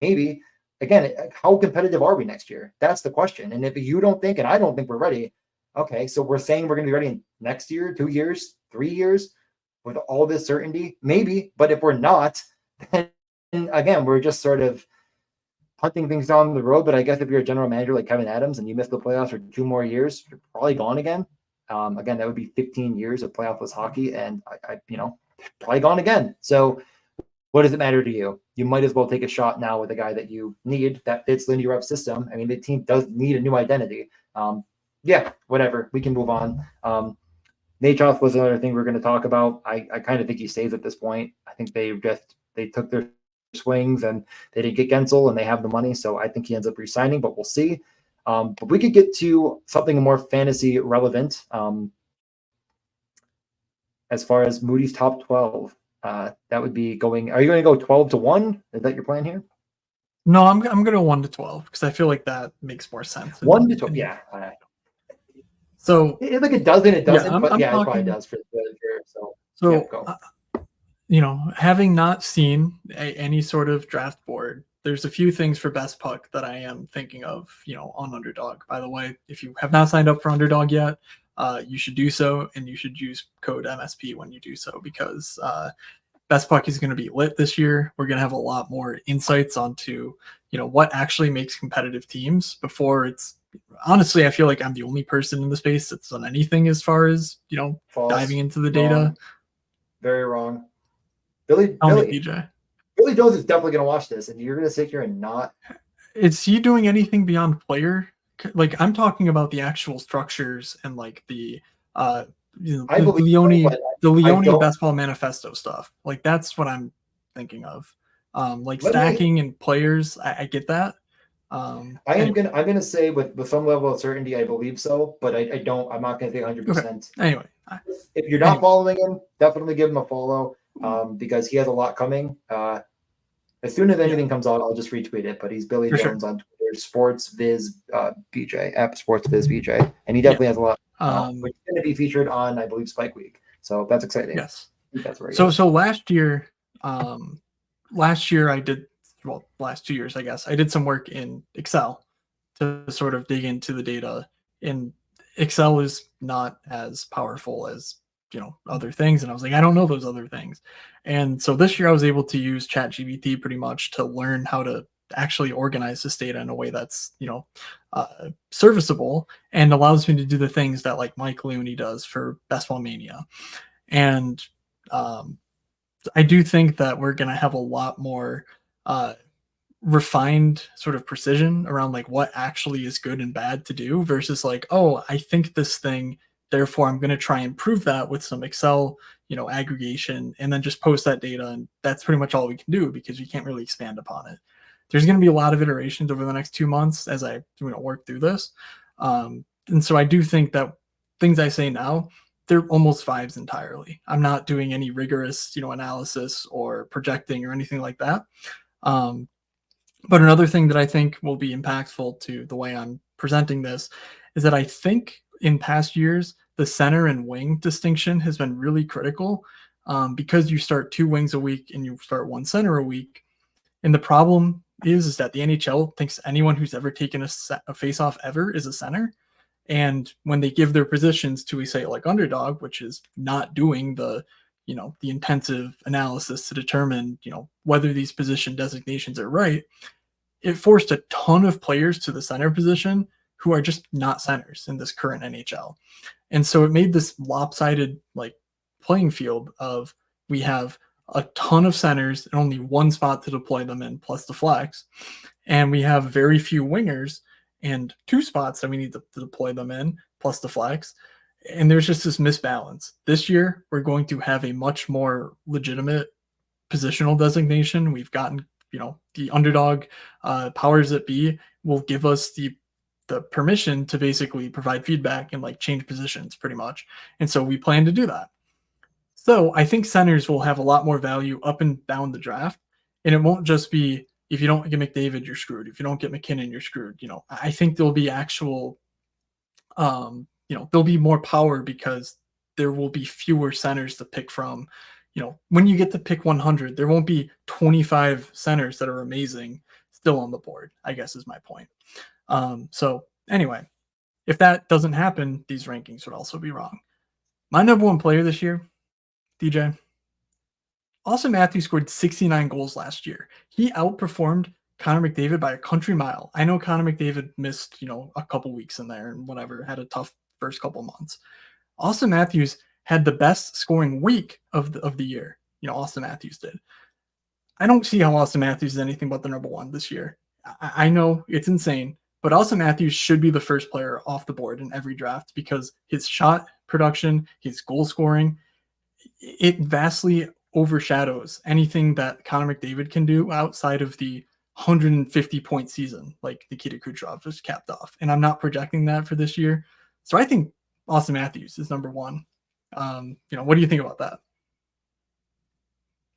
Maybe. Again, how competitive are we next year? That's the question. And if you don't think, and I don't think we're ready, okay, so we're saying we're going to be ready in next year, 2 years, 3 years with all this certainty? Maybe. But if we're not, then again, we're just sort of hunting things down the road. But I guess if you're a general manager like Kevin Adams and you miss the playoffs for 2 more years, you're probably gone again. Again, that would be 15 years of playoffless hockey, and I probably gone again. So what does it matter to you? You might as well take a shot now with a guy that you need that fits Lindy Ruff's system. I mean, the team does need a new identity. Yeah, whatever. We can move on. Necas was another thing we're going to talk about. I kind of think he stays at this point. I think they took their swings and they didn't get Gensel and they have the money. So I think he ends up resigning, but we'll see. But we could get to something more fantasy relevant as far as Moody's top 12. That would be going. Are you going to go 12-1? Is that your plan here? No, I'm going to go 1-12 because I feel like that makes more sense. 1-12, yeah. So like it does and it doesn't, yeah, but yeah, it probably does for so yeah, go. Having not seen any sort of draft board, there's a few things for best puck that I am thinking of, on Underdog. By the way, if you have not signed up for Underdog yet, you should do so, and you should use code MSP when you do so, because best puck is going to be lit this year. We're going to have a lot more insights onto, what actually makes competitive teams before it's. Honestly, I feel like I'm the only person in the space that's done anything as far as, False, diving into the wrong, data. Very wrong. Billy Jones is definitely going to watch this, and you're going to sit here and not. Is he doing anything beyond player? Like, I'm talking about the actual structures and like the Leone Best Ball Manifesto stuff. Like, that's what I'm thinking of. Like stacking and players, I get that. I'm gonna say with some level of certainty, I believe so, but I'm not gonna say 100%. Anyway, if you're not following him, definitely give him a follow, because he has a lot coming. As soon as anything comes out, I'll just retweet it. But he's Billy Jones on Twitter, SportsViz BJ, app SportsViz BJ, and he definitely has a lot. Which is going to be featured on, I believe, Spike Week. So that's exciting. Yes. That's where so last year I did. Well, last 2 years, I guess, I did some work in Excel to sort of dig into the data. And Excel is not as powerful as, other things. And I was like, I don't know those other things. And so this year I was able to use ChatGPT pretty much to learn how to actually organize this data in a way that's, serviceable and allows me to do the things that like Mike Looney does for Best Ball Mania. And I do think that we're going to have a lot more refined sort of precision around like what actually is good and bad to do versus like, oh, I think this thing, therefore I'm going to try and prove that with some Excel, aggregation, and then just post that data. And that's pretty much all we can do because we can't really expand upon it. There's going to be a lot of iterations over the next 2 months as I work through this. And so I do think that things I say now, they're almost vibes entirely. I'm not doing any rigorous, analysis or projecting or anything like that. But another thing that I think will be impactful to the way I'm presenting this is that I think in past years, the center and wing distinction has been really critical, because you start 2 wings a week and you start 1 center a week. And the problem is that the NHL thinks anyone who's ever taken a face-off ever is a center. And when they give their positions to a site like Underdog, which is not doing the intensive analysis to determine, whether these position designations are right, it forced a ton of players to the center position who are just not centers in this current NHL. And so it made this lopsided like playing field of we have a ton of centers and only 1 spot to deploy them in plus the flex. And we have very few wingers and 2 spots that we need to deploy them in plus the flex. And there's just this misbalance. This year, we're going to have a much more legitimate positional designation. We've gotten, the underdog powers that be will give us the permission to basically provide feedback and like change positions pretty much. And so we plan to do that. So I think centers will have a lot more value up and down the draft. And it won't just be if you don't get McDavid, you're screwed. If you don't get McKinnon, you're screwed. I think there'll be actual there'll be more power because there will be fewer centers to pick from. When you get to pick 100, there won't be 25 centers that are amazing still on the board, I guess is my point. So anyway, if that doesn't happen, these rankings would also be wrong. My number one player this year, DJ, Austin Matthews scored 69 goals last year. He outperformed Connor McDavid by a country mile. I know Connor McDavid missed, a couple weeks in there and whatever, had a tough first couple months. Austin Matthews had the best scoring week of the year. Austin Matthews did. I don't see how Austin Matthews is anything but the number one this year. I know it's insane, but Austin Matthews should be the first player off the board in every draft because his shot production, his goal scoring, it vastly overshadows anything that Connor McDavid can do outside of the 150 point season like Nikita Kucherov just capped off. And I'm not projecting that for this year. So I think Austin Matthews is number one. What do you think about that?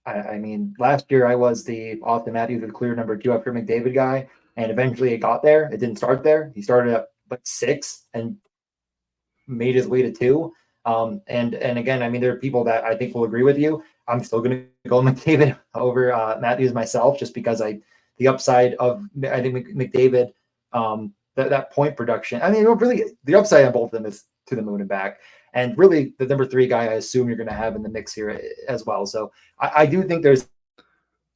I mean, last year I was the Austin Matthews, the clear number 2 after McDavid guy, and eventually it got there. It didn't start there. He started at like 6 and made his way to 2. And again, I mean, there are people that I think will agree with you. I'm still going to go McDavid over Matthews myself, just because the upside of I think McDavid, that point production. I mean, really, the upside on both of them is to the moon and back. And really, the number 3 guy, I assume you're going to have in the mix here as well. So I do think there's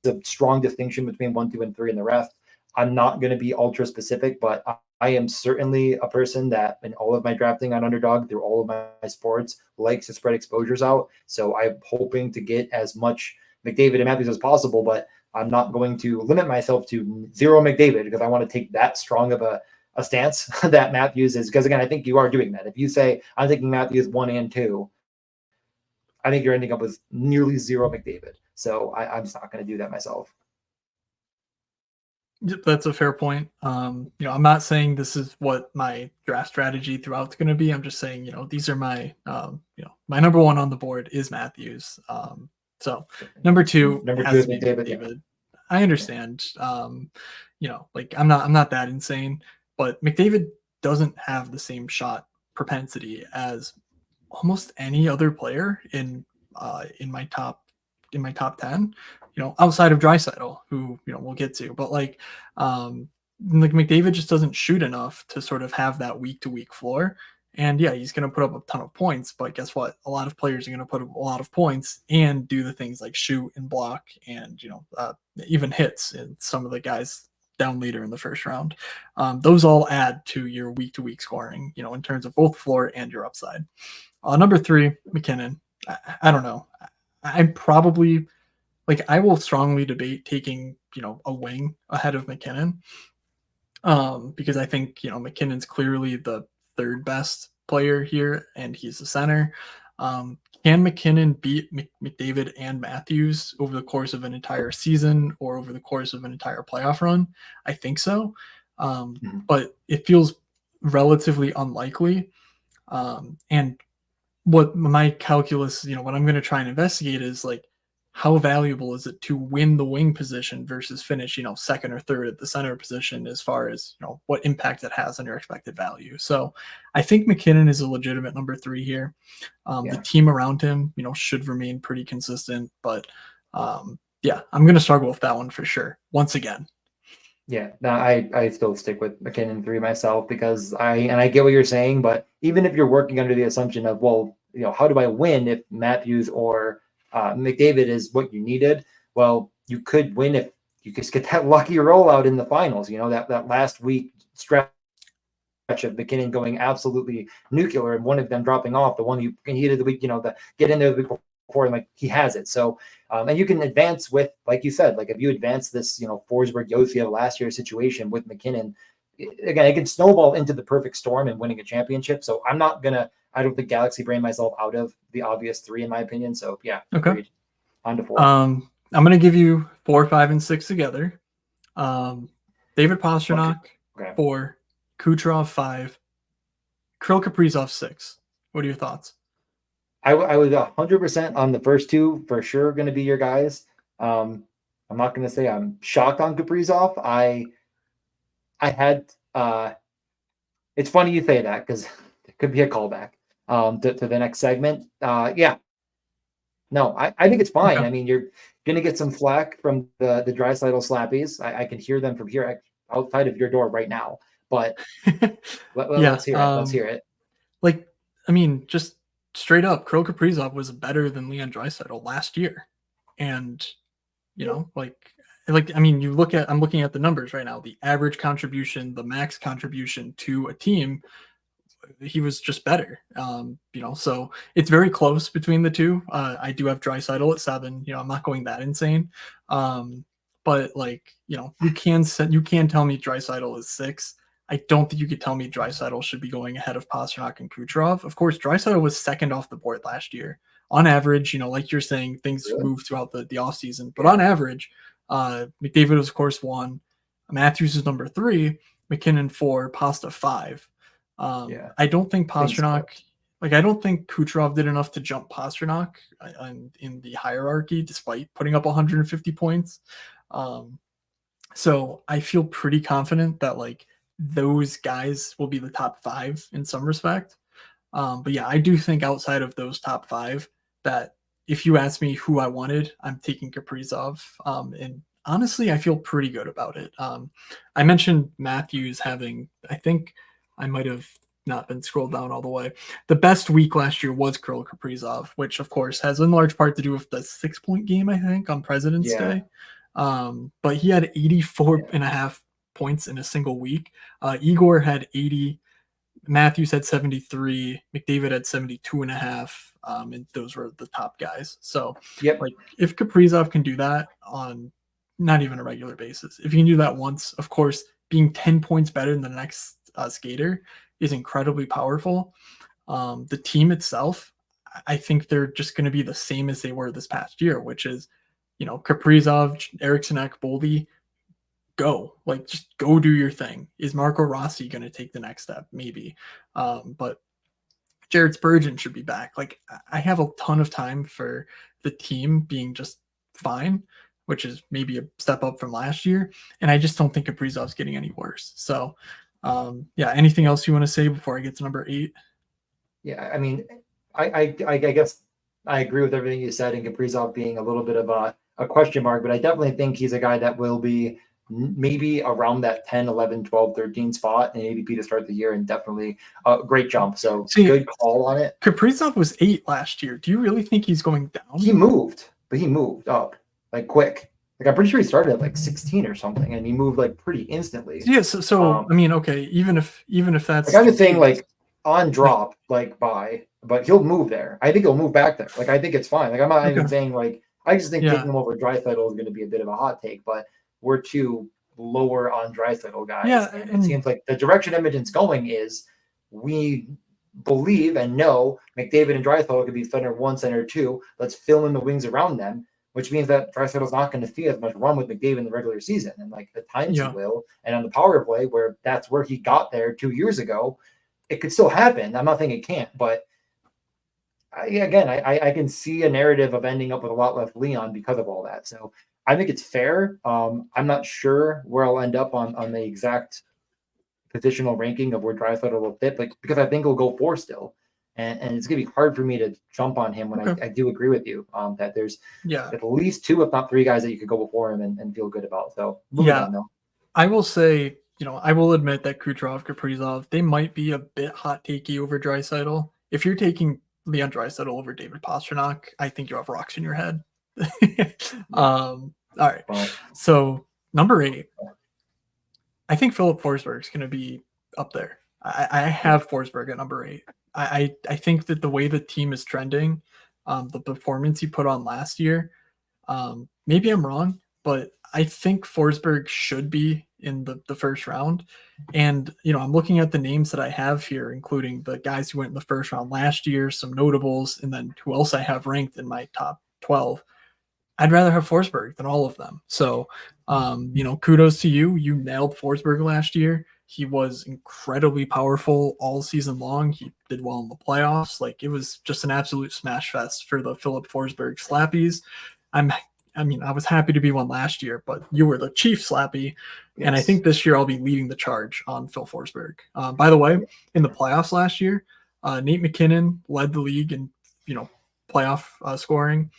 a strong distinction between 1, 2, and 3 and the rest. I'm not going to be ultra specific, but I am certainly a person that in all of my drafting on Underdog through all of my sports likes to spread exposures out. So I'm hoping to get as much McDavid and Matthews as possible, but I'm not going to limit myself to 0 McDavid because I want to take that strong of a stance that Matthews is. Because again, I think you are doing that. If you say I'm taking Matthews 1 and 2, I think you're ending up with nearly 0 McDavid. So I'm just not going to do that myself. That's a fair point. I'm not saying this is what my draft strategy throughout is going to be. I'm just saying, these are my, my number one on the board is Matthews. So number 2 has to be McDavid. Yeah. I understand. Like I'm not that insane, but McDavid doesn't have the same shot propensity as almost any other player in my top 10. Outside of Draisaitl, who we'll get to, but like McDavid just doesn't shoot enough to sort of have that week to week floor. And yeah, he's going to put up a ton of points, but guess what? A lot of players are going to put up a lot of points and do the things like shoot and block and even hits. And some of the guys down later in the first round, those all add to your week to week scoring. In terms of both floor and your upside. Number 3, McKinnon. I don't know. I'm probably. I will strongly debate taking, a wing ahead of McKinnon because I think, McKinnon's clearly the 3rd best player here and he's the center. Can McKinnon beat McDavid and Matthews over the course of an entire season or over the course of an entire playoff run? I think so. But it feels relatively unlikely. And what my calculus, what I'm going to try and investigate is how valuable is it to win the wing position versus finish, 2nd or 3rd at the center position as far as, what impact it has on your expected value. So I think McKinnon is a legitimate number 3 here. The team around him, should remain pretty consistent, but I'm going to struggle with that one for sure. Once again. Yeah, no, I still stick with McKinnon 3 myself because I get what you're saying, but even if you're working under the assumption of, well, how do I win if Matthews or McDavid is what you needed? Well, you could win if you just get that lucky rollout in the finals. That last week stretch of McKinnon going absolutely nuclear and one of them dropping off, the one you needed the week, the get in there the week before, and he has it. So, and you can advance with, like you said, if you advance this, Forsberg Yossi of last year's situation with McKinnon, again, it can snowball into the perfect storm and winning a championship. So I don't think Galaxy brain myself out of the obvious 3 in my opinion. So yeah. Okay. Agreed. On to 4. I'm going to give you 4, 5, and 6 together. David Okay. Pastrnak, Okay. 4, Kucherov, 5, Kirill Kaprizov, 6. What are your thoughts? I was 100% on the first two for sure going to be your guys. I'm not going to say I'm shocked on Kaprizov. I had it's funny you say that because it could be a callback to the next segment. Yeah, no, I think it's fine. Okay. I mean, you're going to get some flack from the Draisaitl slappies. I can hear them from here outside of your door right now. But Yeah. let's hear it. Let's hear it. Like, I mean, just straight up, Kirill Kaprizov was better than Leon Draisaitl last year, and you Yeah. know, like I mean, I'm looking at the numbers right now. The average contribution, the max contribution to a team, he was just better. So it's very close between the two. I do have Draisaitl at 7. I'm not going that insane. But like, you can tell me Draisaitl is 6. I don't think you could tell me Draisaitl should be going ahead of Pastrnak and Kucherov. Of course, Draisaitl was second off the board last year. On average, like you're saying, things Really? move throughout the offseason. But Yeah. on average, McDavid was, of course, 1. Matthews is number 3. McKinnon 4. Pasta 5. Yeah. I don't think Things Pastrnak, I don't think Kucherov did enough to jump Pastrnak in the hierarchy, despite putting up 150 points. So I feel pretty confident that like those guys will be the top 5 in some respect. But yeah, I do think outside of those top 5 that if you ask me who I wanted, I'm taking Kaprizov. And honestly, I feel pretty good about it. I mentioned Matthews having, I think I might have not been scrolled down all the way. The best week last year was Kirill Kaprizov, which of course has in large part to do with the 6-point game, I think, on President's Yeah. Day. But he had 84 Yeah. and a half points in a single week. Igor had 80. Matthews had 73, McDavid had 72 and a half, and those were the top guys. So, Yep. like, if Kaprizov can do that on not even a regular basis, if you can do that once, of course, being 10 points better than the next skater is incredibly powerful. The team itself, I think they're just going to be the same as they were this past year, which is, Kaprizov, Eriksson, Boldy, go, like, just go do your thing. Is Marco Rossi going to take the next step? Maybe. But Jared Spurgeon should be back. Like, I have a ton of time for the team being just fine, which is maybe a step up from last year. And I just don't think Kaprizov's getting any worse. So, yeah, anything else you want to say before I get to number 8? Yeah. I mean, I guess I agree with everything you said, and Kaprizov being a little bit of a question mark, but I definitely think he's a guy that will be maybe around that 10, 11, 12, 13 spot in ADP to start the year, and definitely a great jump. So See, good call on it. Kaprizov was 8 last year. Do you really think he's going down? He moved, but he moved up like quick. Like I'm pretty sure he started at like 16 or something, and he moved like pretty instantly. Yeah, so I mean, okay, even if that's like I'm the just saying, case, like on drop, like by, but he'll move there. I think he'll move back there. Like I think it's fine. Like I'm not even okay, saying like I just think yeah, taking him over Draisaitl is going to be a bit of a hot take, but we're too lower on Draisaitl guys, yeah, and it and seems like the direction Edmonton's going is we believe and know McDavid and Draisaitl could be center 1, center 2. Let's fill in the wings around them, which means that Draisaitl's not going to see as much run with McDavid in the regular season, and like at times he yeah, will, and on the power play where that's where he got there 2 years ago. It could still happen. I'm not saying it can't, but I can see a narrative of ending up with a lot less Leon because of all that. So I think it's fair. I'm not sure where I'll end up on the exact positional ranking of where Draisaitl will fit, like because I think he'll go 4 still, and it's gonna be hard for me to jump on him when okay, I do agree with you that there's yeah, at least 2, if not 3 guys that you could go before him and feel good about. So moving yeah. on though. I will say, I will admit that Kucherov, Kaprizov, they might be a bit hot takey over Draisaitl. If you're taking Leon Draisaitl over David Pastrnak, I think you have rocks in your head. All right. Well, So number 8, I think Philip Forsberg's going to be up there. I yeah, have Forsberg at number 8. I think that the way the team is trending, the performance he put on last year, maybe I'm wrong, but I think Forsberg should be in the first round. And, I'm looking at the names that I have here, including the guys who went in the first round last year, some notables, and then who else I have ranked in my top 12. I'd rather have Forsberg than all of them. So, kudos to you. You nailed Forsberg last year. He was incredibly powerful all season long. He did well in the playoffs. Like, it was just an absolute smash fest for the Philip Forsberg Slappies. I'm, I was happy to be one last year, but you were the chief Slappy, and I Yes. think this year I'll be leading the charge on Phil Forsberg. By the way, in the playoffs last year, Nate McKinnon led the league in playoff scoring.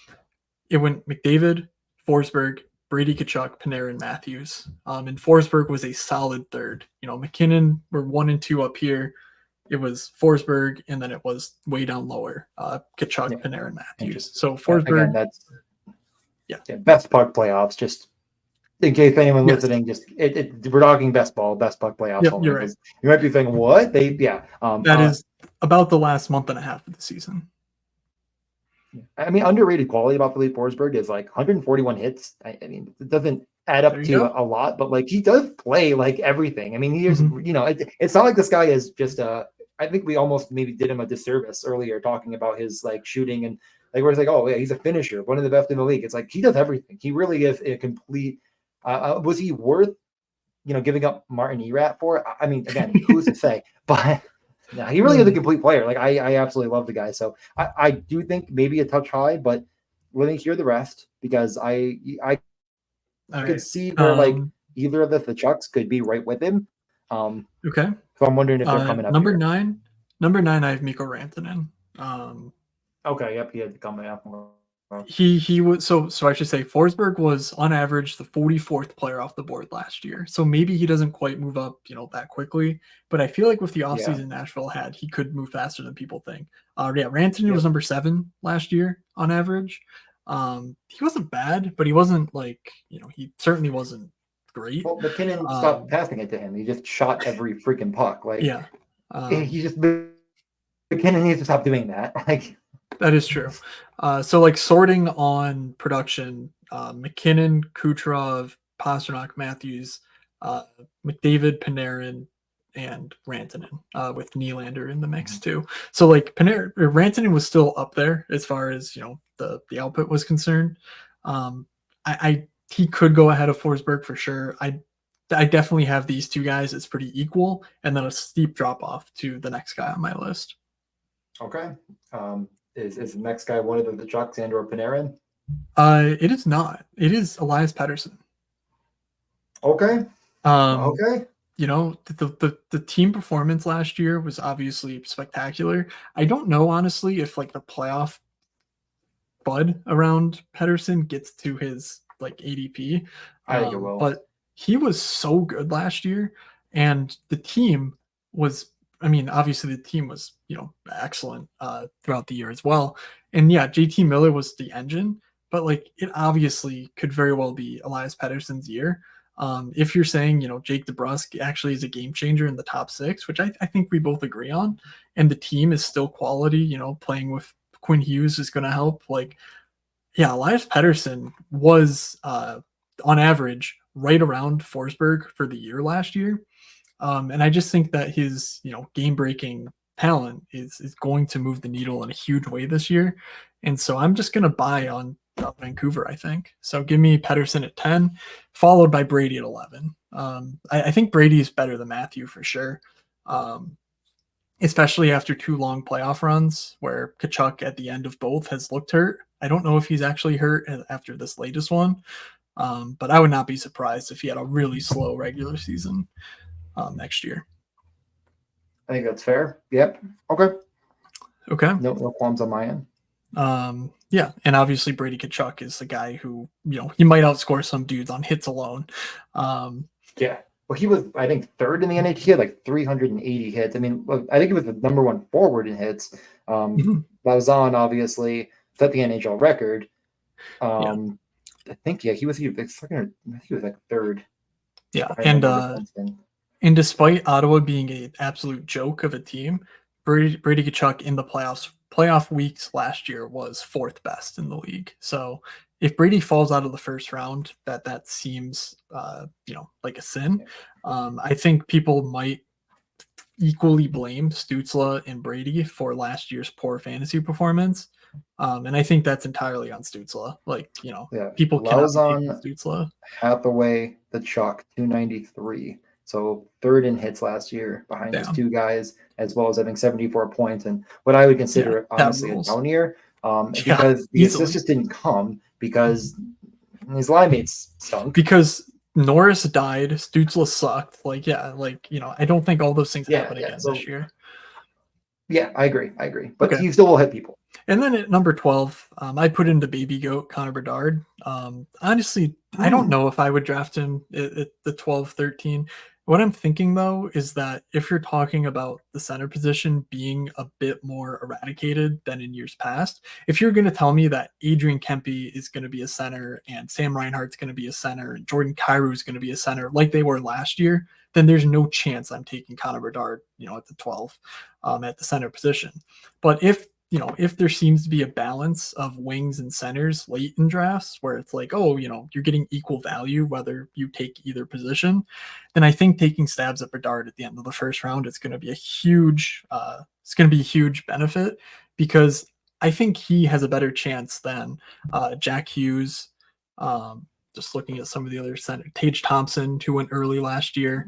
It went McDavid, Forsberg, Brady Kachuk, Panarin, Matthews. And Forsberg was a solid third. McKinnon were 1 and 2 up here. It was Forsberg, and then it was way down lower, Kachuk, Yeah. Panarin, And Matthews. just So Forsberg, again, that's yeah, best puck playoffs. Just in case anyone yes, listening, just we're talking best puck playoffs yep, only you're right. because you might be thinking, what That is about the last month and a half of the season. I mean, underrated quality about Philippe Forsberg is like 141 hits. I mean, it doesn't add up to a lot, but like he does play like everything. I mean, he is, it's not like this guy is just I think we almost maybe did him a disservice earlier talking about his like shooting and like we're like, oh yeah, he's a finisher, one of the best in the league. It's like he does everything. He really is a complete. Was he worth giving up Martin Erat for? I mean, again, who's to say? But no, he really is a complete player. Like I absolutely love the guy. So I do think maybe a touch high, but let me hear the rest because I could see where like either of the Chucks could be right with him. Okay. So I'm wondering if they're coming up number here. 9, I have Mikko Rantanen. Okay, yep, he had to come up. He was so I should say Forsberg was on average the 44th player off the board last year. So maybe he doesn't quite move up, that quickly. But I feel like with the offseason Nashville had, he could move faster than people think. Rantanen was number 7 last year on average. He wasn't bad, but he wasn't like, he certainly wasn't great. Well, McKinnon stopped passing it to him. He just shot every freaking puck. Like he just McKinnon needs to stop doing that. Like that is true. So like sorting on production, McKinnon, Kucherov, Pasternak, Matthews, McDavid, Panarin, and Rantanen, with Nylander in the mix too. So like Rantanen was still up there as far as the output was concerned. He could go ahead of Forsberg for sure. I definitely have these two guys. It's pretty equal, and then a steep drop off to the next guy on my list. Okay. Is the next guy one of the Chucks and or Panarin? It is not. It is Elias Pettersson. Okay. Okay. The team performance last year was obviously spectacular. I don't know honestly if like the playoff bud around Pettersson gets to his like ADP. I think it will. But he was so good last year, and the team was. I mean, obviously the team was, excellent throughout the year as well. And yeah, JT Miller was the engine, but like it obviously could very well be Elias Pettersson's year. If you're saying, Jake DeBrusk actually is a game changer in the top 6, which I think we both agree on, and the team is still quality, playing with Quinn Hughes is going to help. Like, yeah, Elias Pettersson was on average right around Forsberg for the year last year. And I just think that his, game-breaking talent is going to move the needle in a huge way this year. And so I'm just going to buy on Vancouver, I think. So give me Pettersson at 10, followed by Brady at 11. I think Brady is better than Matthew for sure, especially after 2 long playoff runs where Kachuk at the end of both has looked hurt. I don't know if he's actually hurt after this latest one, but I would not be surprised if he had a really slow regular season next year. I think that's fair. Yep. Okay. No qualms on my end. Yeah, and obviously Brady Kachuk is the guy who, he might outscore some dudes on hits alone. Yeah. Well, he was, I think, 3rd in the NHL. He had like 380 hits. I mean, I think he was the number 1 forward in hits. Lauzon obviously set the NHL record. I think he was like 3rd. Yeah, and despite Ottawa being an absolute joke of a team, Brady Kachuk in the playoff weeks last year was 4th best in the league. So if Brady falls out of the first round, that seems like a sin. I think people might equally blame Stützle and Brady for last year's poor fantasy performance. And I think that's entirely on Stützle. Like, Yeah, people cannot be taking Lauzon, Stützle. Hathaway, the Chuck, 293. So third in hits last year behind those Damn. two guys, as well as having 74 points and what I would Yeah, consider that honestly a rules. down year. Yeah, Because the easily. assist just didn't come because his line mates stunk. Because Norris died, Stützle sucked. Like, yeah, I don't think all those things happen Yeah. again So this year. yeah, I agree. But Okay. he still will hit people. And then at number 12, I put in the baby goat, Connor Bedard. Honestly, I don't know if I would draft him at the 12, 13. What I'm thinking, though, is that if you're talking about the center position being a bit more eradicated than in years past, if you're going to tell me that Adrian Kempe is going to be a center and Sam Reinhart's going to be a center and Jordan Kyrou is going to be a center like they were last year, then there's no chance I'm taking Connor Bedard, at the 12, at the center position. But if there seems to be a balance of wings and centers late in drafts where it's like, oh, you're getting equal value whether you take either position, then I think taking stabs at Bedard at the end of the first round is going to be a huge benefit, because I think he has a better chance than Jack Hughes. Just looking at some of the other center, Tage Thompson, who went early last year.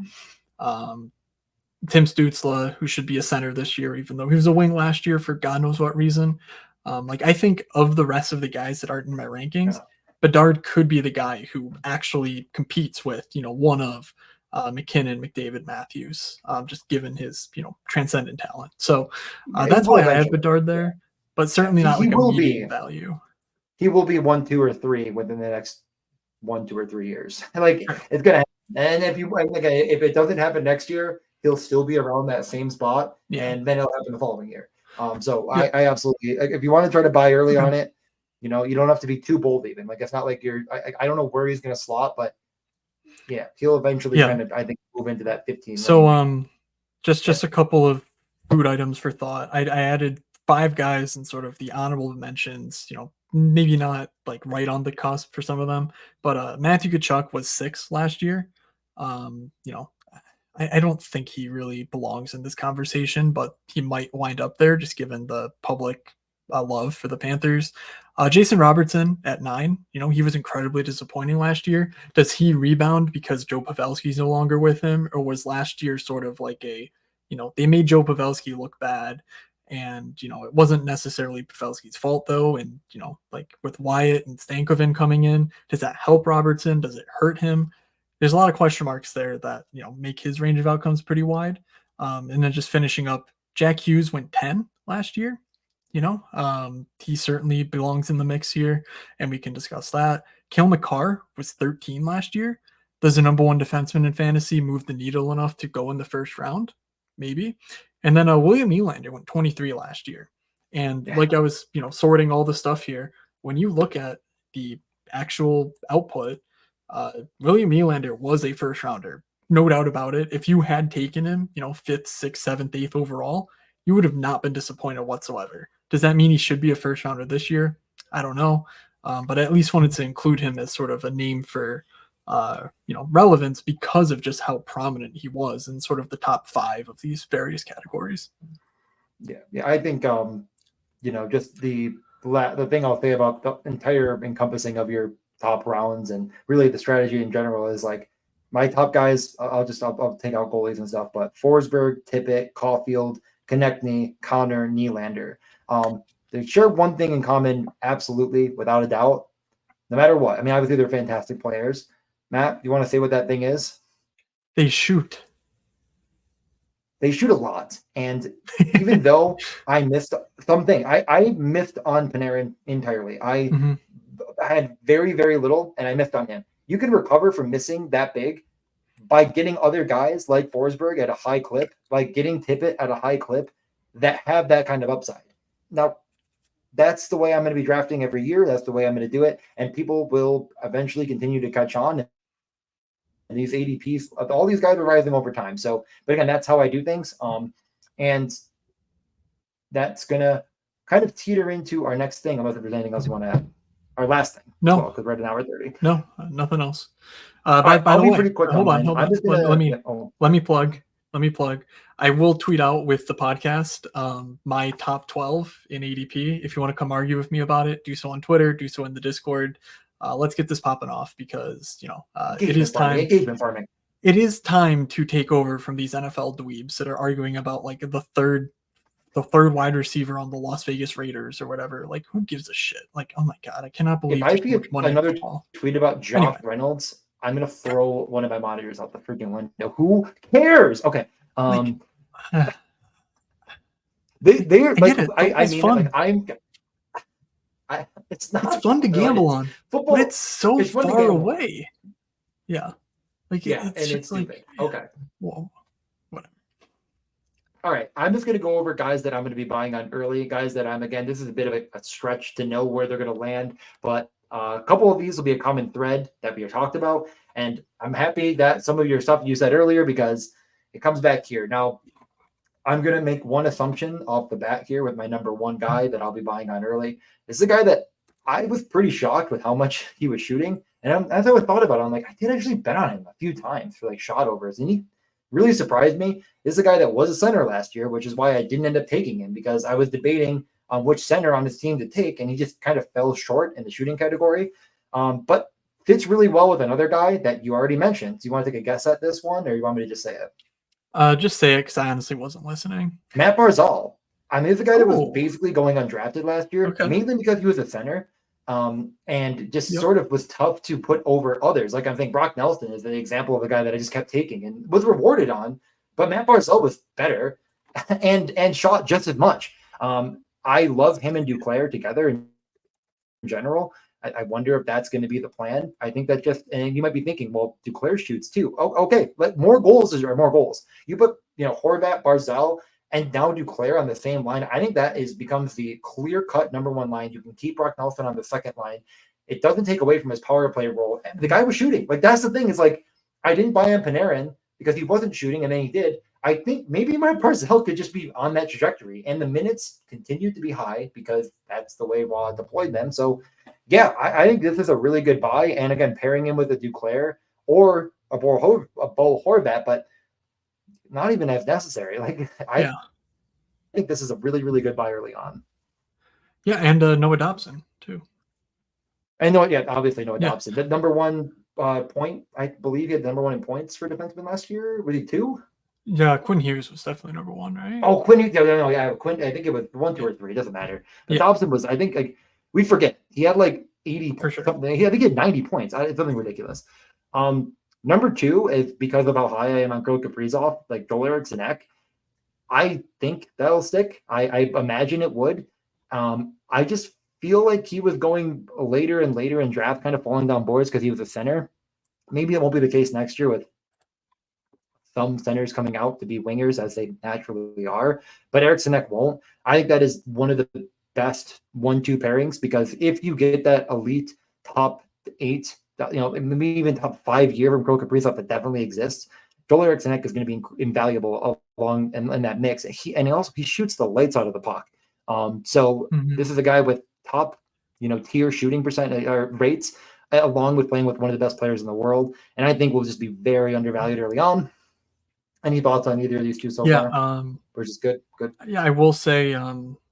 Tim Stützle, who should be a center this year, even though he was a wing last year for God knows what reason. I think of the rest of the guys that aren't in my rankings, Bedard could be the guy who actually competes with, one of McKinnon, McDavid, Matthews, just given his, transcendent talent. So that's why I have Bedard there, but certainly not like immediate value. He will be 1, 2, or 3 within the next 1, 2, or 3 years. It's gonna happen. And if it doesn't happen next year, he'll still be around that same spot, and then it'll happen the following year. I absolutely, if you want to try to buy early on it, you don't have to be too bold even. Like, it's not like I don't know where he's going to slot, but yeah, he'll eventually kind of, I think, move into that 15. So, just a couple of food items for thought. I added 5 guys in sort of the honorable mentions, maybe not like right on the cusp for some of them, but Matthew Tkachuk was 6 last year. I don't think he really belongs in this conversation, but he might wind up there just given the public love for the Panthers. Jason Robertson at 9, he was incredibly disappointing last year. Does he rebound because Joe Pavelski's no longer with him, or was last year sort of like they made Joe Pavelski look bad, and it wasn't necessarily Pavelski's fault though, and like with Wyatt and Stankoven coming in, does that help Robertson? Does it hurt him? There's a lot of question marks there that make his range of outcomes pretty wide. And then just finishing up, Jack Hughes went 10 last year. He certainly belongs in the mix here, and we can discuss that. Cale Makar was 13 last year. Does the number 1 defenseman in fantasy move the needle enough to go in the first round? Maybe. And then William Nylander went 23 last year. And like I was, sorting all the stuff here, when you look at the actual output, William Nylander was a first rounder, no doubt about it. If you had taken him, 5th, 6th, 7th, 8th overall, you would have not been disappointed whatsoever. Does that mean he should be a first rounder this year? I don't know. But I at least wanted to include him as sort of a name for, relevance because of just how prominent he was in sort of the top 5 of these various categories. Yeah. I think, just the thing I'll say about the entire encompassing of your top rounds and really the strategy in general is like my top guys. I'll take out goalies and stuff, but Forsberg, Tippett, Caulfield, Konechny, Connor, Nylander. They share one thing in common, absolutely, without a doubt. No matter what, I mean, obviously they're fantastic players. Matt, you want to say what that thing is? They shoot. They shoot a lot, and even though I missed something, I missed on Panarin entirely. I had very, very little, and I missed on him. You can recover from missing that big by getting other guys like Forsberg at a high clip, like getting Tippett at a high clip that have that kind of upside. Now, that's the way I'm going to be drafting every year. That's the way I'm going to do it, and people will eventually continue to catch on. And these ADPs, all these guys are rising over time. So, but again, that's how I do things. And that's gonna kind of teeter into our next thing, unless there's anything else you want to add. Our last thing. No, because we're at an hour 30. No, nothing else. By the way, pretty quick. Hold on. I'm just gonna, let me plug. let me plug. I will tweet out with the podcast my top 12 in ADP. If you want to come argue with me about it, do so on Twitter, do so in the Discord. Let's get this popping off because it is time. Engagement farming. It is time to take over from these NFL dweebs that are arguing about like the third wide receiver on the Las Vegas Raiders or whatever. Like, who gives a shit? Like, oh my god, I cannot believe If I there's so see much money in another football. tweet about Josh Anyway. Reynolds, I'm gonna throw one of my monitors out the freaking window. Who cares? Okay. They're like, I mean, fun. Like, it's not. It's fun to gamble on football, but it's so far away. Yeah, like yeah, it's just like stupid. Okay. Whoa, whatever. All right, I'm just going to go over guys that I'm going to be buying on early, guys that this is a bit of a stretch to know where they're going to land, but a couple of these will be a common thread that we talked about, and I'm happy that some of your stuff you said earlier because it comes back here. Now, I'm going to make one assumption off the bat here with my number one guy that I'll be buying on early. This is a guy that I was pretty shocked with how much he was shooting, and as I thought about it, I'm like, I did actually bet on him a few times for like shot overs, and he really surprised me. This is a guy that was a center last year, which is why I didn't end up taking him because I was debating on which center on his team to take, and he just kind of fell short in the shooting category. But fits really well with another guy that you already mentioned. Do you want to take a guess at this one, or you want me to just say it? Just say it because I honestly wasn't listening. Matt Barzal. I mean, it's a guy that was basically going undrafted last year, mainly because he was a center. And just sort of was tough to put over others. Like I think Brock Nelson is the example of a guy that I just kept taking and was rewarded on, but Matt Barzal was better and shot just as much. I love him and Duclair together in general. I wonder if that's going to be the plan. I think that and you might be thinking, well, Duclair shoots too. Oh, okay. More goals are more goals. You put, Horvat, Barzal, and now Duclair on the same line. I think that becomes the clear-cut number one line. You can keep Brock Nelson on the second line. It doesn't take away from his power play role. The guy was shooting. Like, that's the thing. It's like, I didn't buy him Panarin because he wasn't shooting, and then he did. I think maybe my Barzal could just be on that trajectory, and the minutes continued to be high because that's the way Waugh deployed them. So, yeah, I think this is a really good buy. And, again, pairing him with a Duclair or a Bo Horvat, but not even as necessary. Like, I think this is a really, really good buy early on. Yeah, and Noah Dobson too. And obviously Noah Dobson. The number one point, I believe he had number one in points for defenseman last year. Was he 2? Yeah, Quinn Hughes was definitely number 1, right? Oh, Quinn. Quinn. I think it was 1, 2, or 3. It doesn't matter. But Dobson was, I think, like we forget he had like 80 for sure. Something. I think he had 90 points. It's something ridiculous. Number 2 is because of how high I am on Kirill Kaprizov, like Joel Eriksson Ek. I think that'll stick. I imagine it would. I just feel like he was going later and later in draft, kind of falling down boards because he was a center. Maybe it won't be the case next year with some centers coming out to be wingers as they naturally are, but Eriksson Ek won't. I think that is one of the best 1-2 pairings because if you get that elite top 8, maybe even top 5 year from Kirill Kaprizov that definitely exists, Joel Eriksson Ek is going to be invaluable along in that mix. He shoots the lights out of the puck. This is a guy with top, tier shooting percent or rates, along with playing with one of the best players in the world. And I think we'll just be very undervalued early on. Any thoughts on either of these two so far? Which is good. Yeah, I will say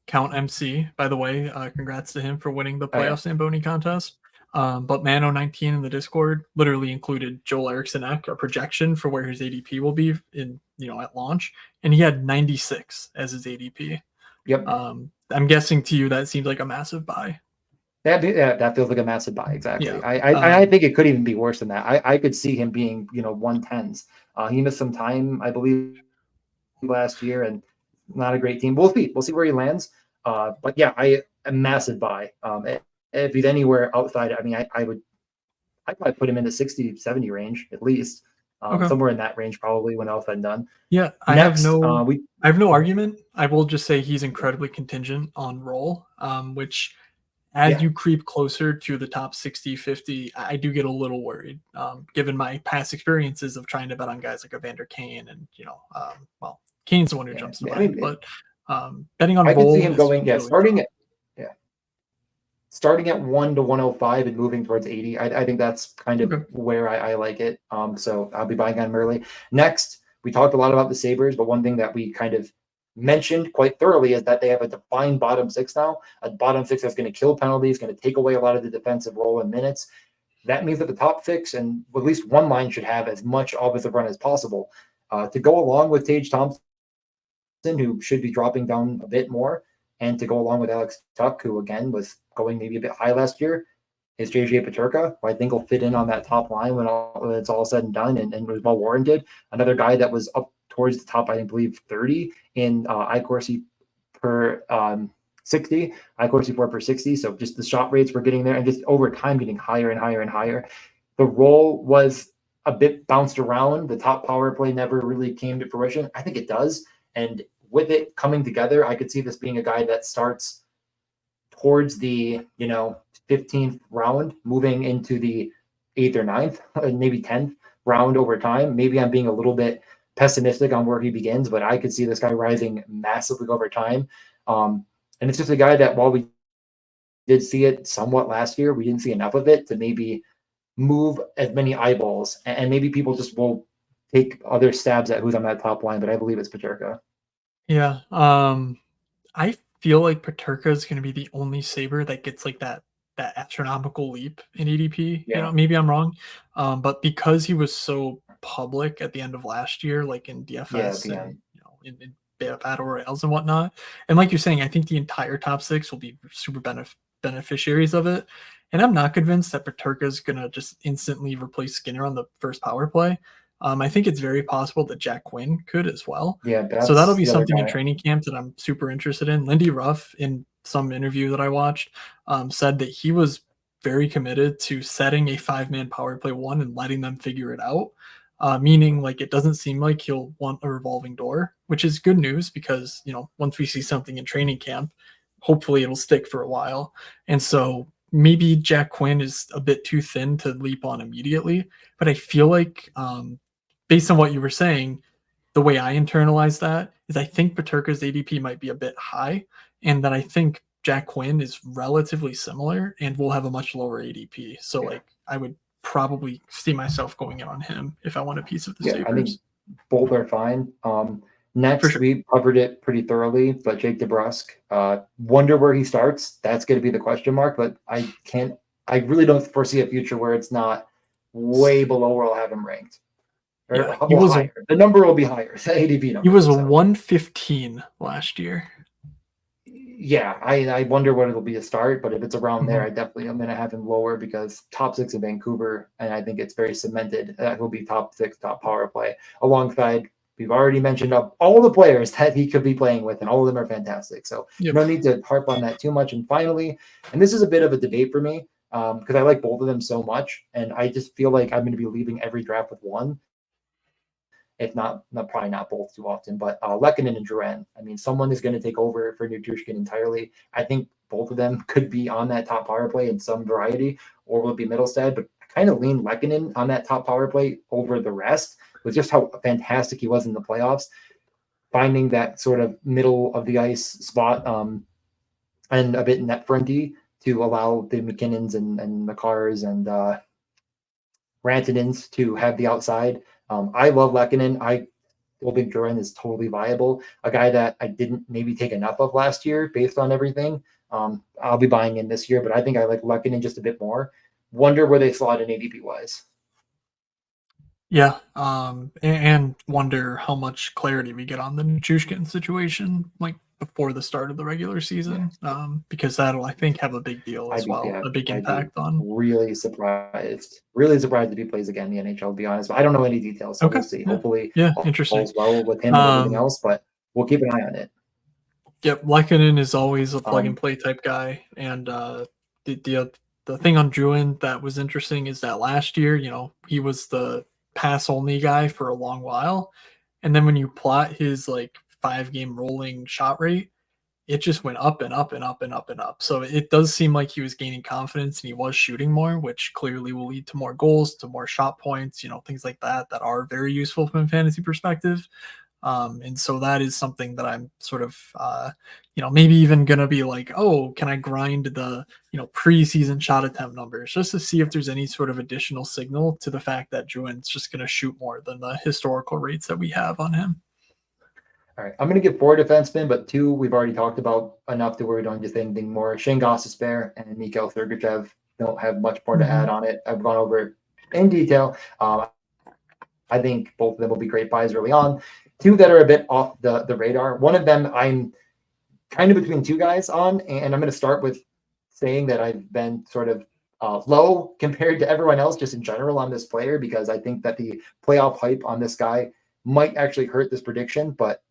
Count MC, by the way, congrats to him for winning the playoff Zamboni contest. But Mano19 in the Discord literally included Joel Eriksson Ek, a projection for where his ADP will be in, at launch, and he had 96 as his ADP. Yep. I'm guessing to you that seems like a massive buy. That feels like a massive buy. Exactly. Yeah. I think it could even be worse than that. I could see him being, 110s. He missed some time, I believe, last year, and not a great team. We'll see where he lands. But yeah, a massive buy. If he's anywhere outside, I mean, I'd probably put him in the 60, 70 range at least. Somewhere in that range, probably when all said and done. Yeah, I have no argument. I will just say he's incredibly contingent on role, which as you creep closer to the top 60, 50, I do get a little worried, given my past experiences of trying to bet on guys like Evander Kane and, Kane's the one who jumps to mind, but betting on I role. I can see him going, starting at 1 to 105 and moving towards 80. I think that's kind of where I like it. So I'll be buying on him early. Next, We talked a lot about the Sabres, but one thing that we kind of mentioned quite thoroughly is that they have a defined bottom six now, a bottom six that's going to kill penalties, going to take away a lot of the defensive role in minutes. That means that the top six and at least one line should have as much offensive run as possible. To go along with Tage Thompson, who should be dropping down a bit more, and to go along with Alex Tuck, who again was going maybe a bit high last year, is JJ Peterka, who I think will fit in on that top line when it's all said and done, and was well warranted. Another guy that was up towards the top, I believe, 30 in iCourse per 60, iCourse 4 per 60. So just the shot rates were getting there, and just over time getting higher and higher and higher. The role was a bit bounced around. The top power play never really came to fruition. I think it does. And with it coming together, I could see this being a guy that starts towards the 15th round, moving into the 8th or 9th, maybe 10th round over time. Maybe I'm being a little bit pessimistic on where he begins, but I could see this guy rising massively over time. And it's just a guy that, while we did see it somewhat last year, we didn't see enough of it to maybe move as many eyeballs, and maybe people just will take other stabs at who's on that top line, but I believe it's Peterka. Yeah. I feel like Peterka is going to be the only Sabre that gets like that astronomical leap in ADP. Yeah. Maybe I'm wrong, but because he was so public at the end of last year, like in DFS and in battle royales and whatnot, and like you're saying, I think the entire top six will be super beneficiaries of it. And I'm not convinced that Peterka is going to just instantly replace Skinner on the first power play. I think it's very possible that Jack Quinn could as well. Yeah, So that'll that's be the other something in guy. training camp that I'm super interested in. Lindy Ruff, in some interview that I watched, said that he was very committed to setting a 5-man power play one and letting them figure it out. Meaning, like, it doesn't seem like he'll want a revolving door, which is good news because, once we see something in training camp, hopefully it'll stick for a while. And so maybe Jack Quinn is a bit too thin to leap on immediately, but I feel like, based on what you were saying, the way I internalize that is I think Peterka's ADP might be a bit high, and that I think Jack Quinn is relatively similar and will have a much lower ADP. So, like, I would probably see myself going in on him if I want a piece of the Sabres. I think both are fine. Next, sure. we covered it pretty thoroughly, but Jake DeBrusk, wonder where he starts. That's going to be the question mark, but I really don't foresee a future where it's not way below where I'll have him ranked. Or higher. The number will be higher. The ADP number. He was a 115 last year. Yeah, I wonder what it'll be to start, but if it's around there, I'm going to have him lower because top six in Vancouver, and I think it's very cemented that he'll be top six, top power play, alongside, we've already mentioned all the players that he could be playing with, and all of them are fantastic. So no need to harp on that too much. And finally, and this is a bit of a debate for me, because I like both of them so much, and I just feel like I'm going to be leaving every draft with one. If not, probably not both too often, but Lehkonen and Duran. I mean, someone is going to take over for Nichushkin entirely. I think both of them could be on that top power play in some variety, or will it be Middlestad? But I kind of lean Lehkonen on that top power play over the rest, with just how fantastic he was in the playoffs, finding that sort of middle of the ice spot, and a bit net fronty to allow the McKinnons and the Cars and Rantanens to have the outside. I love Lehkonen. I think Duran is totally viable. A guy that I didn't maybe take enough of last year based on everything. I'll be buying in this year, but I think I like Lehkonen just a bit more. Wonder where they slot in ADP wise. Yeah, and wonder how much clarity we get on the Nichushkin situation, like before the start of the regular season, because that'll, I think, have a big deal as well, a big impact on. Really surprised if he plays again in the NHL, to be honest. But I don't know any details, so we'll see. Hopefully, interesting. Falls well with him and everything else, but we'll keep an eye on it. Yep, Lehkonen is always a plug and play type guy, and the thing on Druin that was interesting is that last year, he was the pass only guy for a long while, and then when you plot his like 5-game rolling shot rate, it just went up and up and up and up and up. So it does seem like he was gaining confidence and he was shooting more, which clearly will lead to more goals, to more shot points, things like that are very useful from a fantasy perspective. And so that is something that I'm sort of, maybe even going to be like, oh, can I grind the, preseason shot attempt numbers just to see if there's any sort of additional signal to the fact that Juwan's just going to shoot more than the historical rates that we have on him. All right, I'm going to give 4 defensemen, but 2 we've already talked about enough to where we don't just anything more. Shane Gostisbehere and Mikhail Sergachev don't have much more to add on it. I've gone over it in detail. I think both of them will be great buys early on. 2 that are a bit off the radar. One of them I'm kind of between 2 guys on, and I'm going to start with saying that I've been sort of low compared to everyone else just in general on this player, because I think that the playoff hype on this guy might actually hurt this prediction. But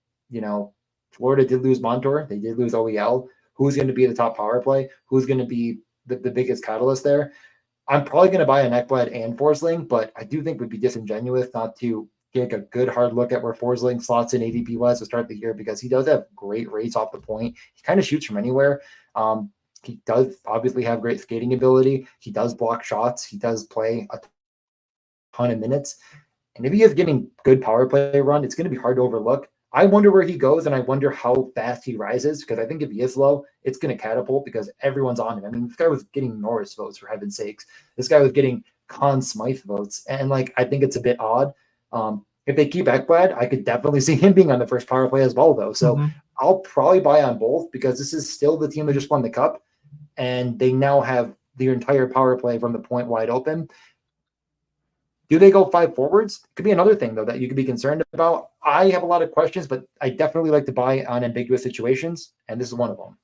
Florida did lose Montour. They did lose OEL. Who's going to be the top power play? Who's going to be the biggest catalyst there? I'm probably going to buy an Ekblad and Forsling, but I do think it would be disingenuous not to take a good hard look at where Forsling slots in ADP-wise to start the year, because he does have great rates off the point. He kind of shoots from anywhere. He does obviously have great skating ability. He does block shots. He does play a ton of minutes. And if he is getting good power play run, it's going to be hard to overlook. I wonder where he goes, and I wonder how fast he rises, because I think if he is low, it's going to catapult because everyone's on him. I mean, this guy was getting Norris votes, for heaven's sakes. This guy was getting Conn Smythe votes. And I think it's a bit odd. If they keep Ekblad, I could definitely see him being on the first power play as well, though. So I'll probably buy on both, because this is still the team that just won the cup, and they now have the entire power play from the point wide open. Do they go 5 forwards? Could be another thing, though, that you could be concerned about. I have a lot of questions, but I definitely like to buy on ambiguous situations, and this is one of them.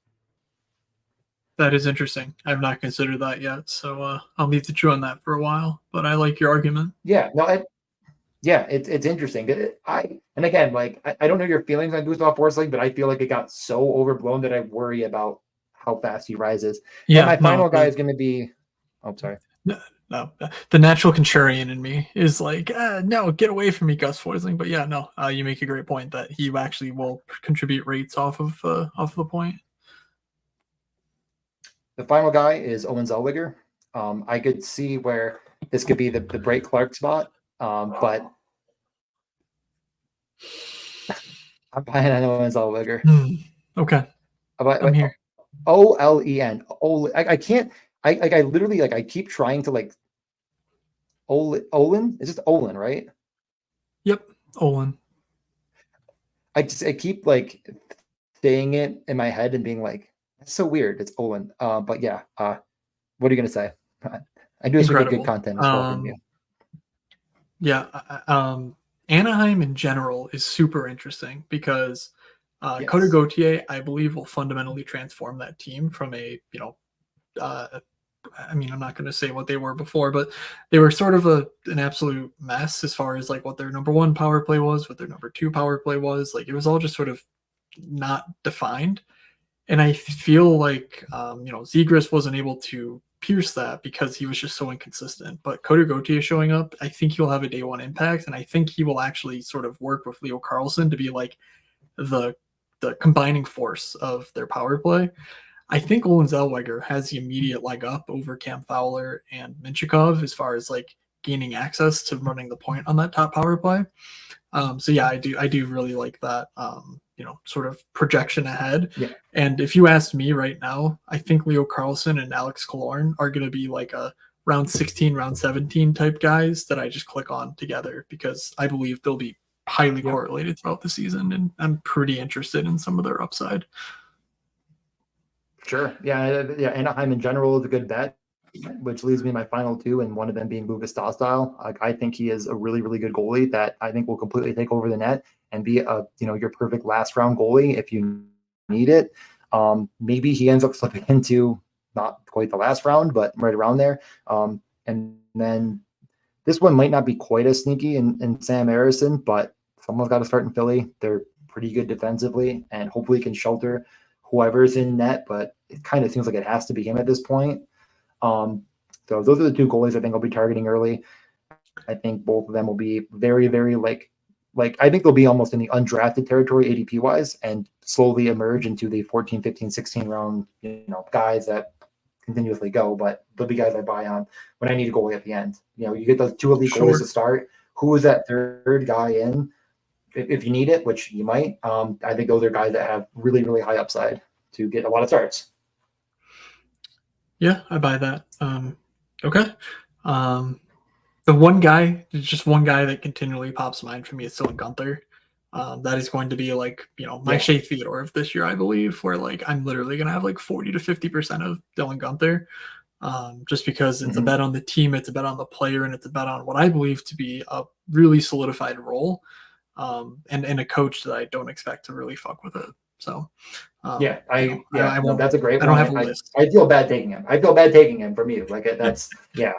That is interesting. I've not considered that yet, so I'll leave to chew on that for a while. But I like your argument. Yeah, no, it's interesting. And again, I don't know your feelings on Gustav Forsling, but I feel like it got so overblown that I worry about how fast he rises. Yeah, and my final guy is going to be. Oh, sorry. No, the natural contrarian in me is like, no, get away from me, Gus Forsling. But yeah, no, you make a great point that he actually will contribute rates off of the point. The final guy is Owen Zellweger. I could see where this could be the Bray Clark spot, but I'm buying on Owen Zellweger. Okay, I'm here. Olen. I can't. I literally I keep trying to Olin. It's just Olin, right? Yep, Olin. I keep saying it in my head and being like, that's so weird. It's Olin. But yeah. What are you gonna say? I do get good content as well from you. Yeah. Anaheim in general is super interesting because Coder Gauthier, I believe, will fundamentally transform that team from a I'm not going to say what they were before, but they were sort of an absolute mess as far as what their number 1 power play was, what their number 2 power play was. It was all just sort of not defined. And I feel like, Zegras wasn't able to pierce that because he was just so inconsistent. But Coder Gauthier showing up, I think he'll have a day 1 impact. And I think he will actually sort of work with Leo Carlsson to be the combining force of their power play. I think Olen Zellweger has the immediate leg up over Cam Fowler and Minchikov as far as gaining access to running the point on that top power play. So yeah, I do really like that, sort of projection ahead. Yeah. And if you asked me right now, I think Leo Carlsson and Alex Killorn are going to be a round 16, round 17 type guys that I just click on together, because I believe they'll be highly correlated throughout the season, and I'm pretty interested in some of their upside. Sure. Yeah. Anaheim in general is a good bet, which leads me to my final 2, and one of them being Lukas Dostal. I think he is a really, really good goalie that I think will completely take over the net and be your perfect last round goalie if you need it. Maybe he ends up slipping into not quite the last round, but right around there. And then this one might not be quite as sneaky in Sam Harrison, but someone's got to start in Philly. They're pretty good defensively, and hopefully can shelter whoever's in net, but it kind of seems like it has to be him at this point. So those are the 2 goalies I think I'll be targeting early. I think both of them will be very, very I think they'll be almost in the undrafted territory ADP wise, and slowly emerge into the 14, 15, 16 round, guys that continuously go, but they'll be guys I buy on when I need a goalie at the end. You get those 2 elite goalies to start. Who is that third guy in? if you need it, which you might. I think those are guys that have really, really high upside to get a lot of starts. Yeah, I buy that. Okay. The one guy, just one guy that continually pops to mind for me is Dylan Gunther. That is going to be like, my Yeah. Shea Theodore of this year, I believe, where like I'm literally going to have like 40 to 50% of Dylan Gunther, just because it's a bet on the team, it's a bet on the player, and it's a bet on what I believe to be a really solidified role, and a coach that I don't expect to really fuck with it. So, I won't. That's a great I don't one. have a list. I feel bad taking him. I feel bad taking him from you. Like that's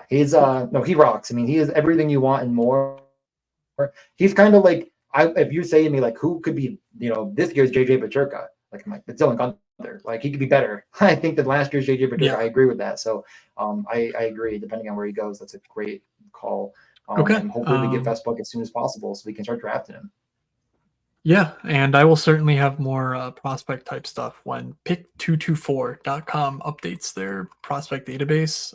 he's no, he rocks. I mean, he is everything you want and more. He's kind of like if you say to me like who could be this year's JJ Paterka, like I'm like it's Dylan Gunther. Like he could be better. I think that last year's JJ Paterka. Yeah. I agree with that. So I agree. Depending on where he goes, that's a great call. Okay. And hopefully we get best book as soon as possible so we can start drafting him. Yeah, and I will certainly have more prospect type stuff when pick224.com updates their prospect database.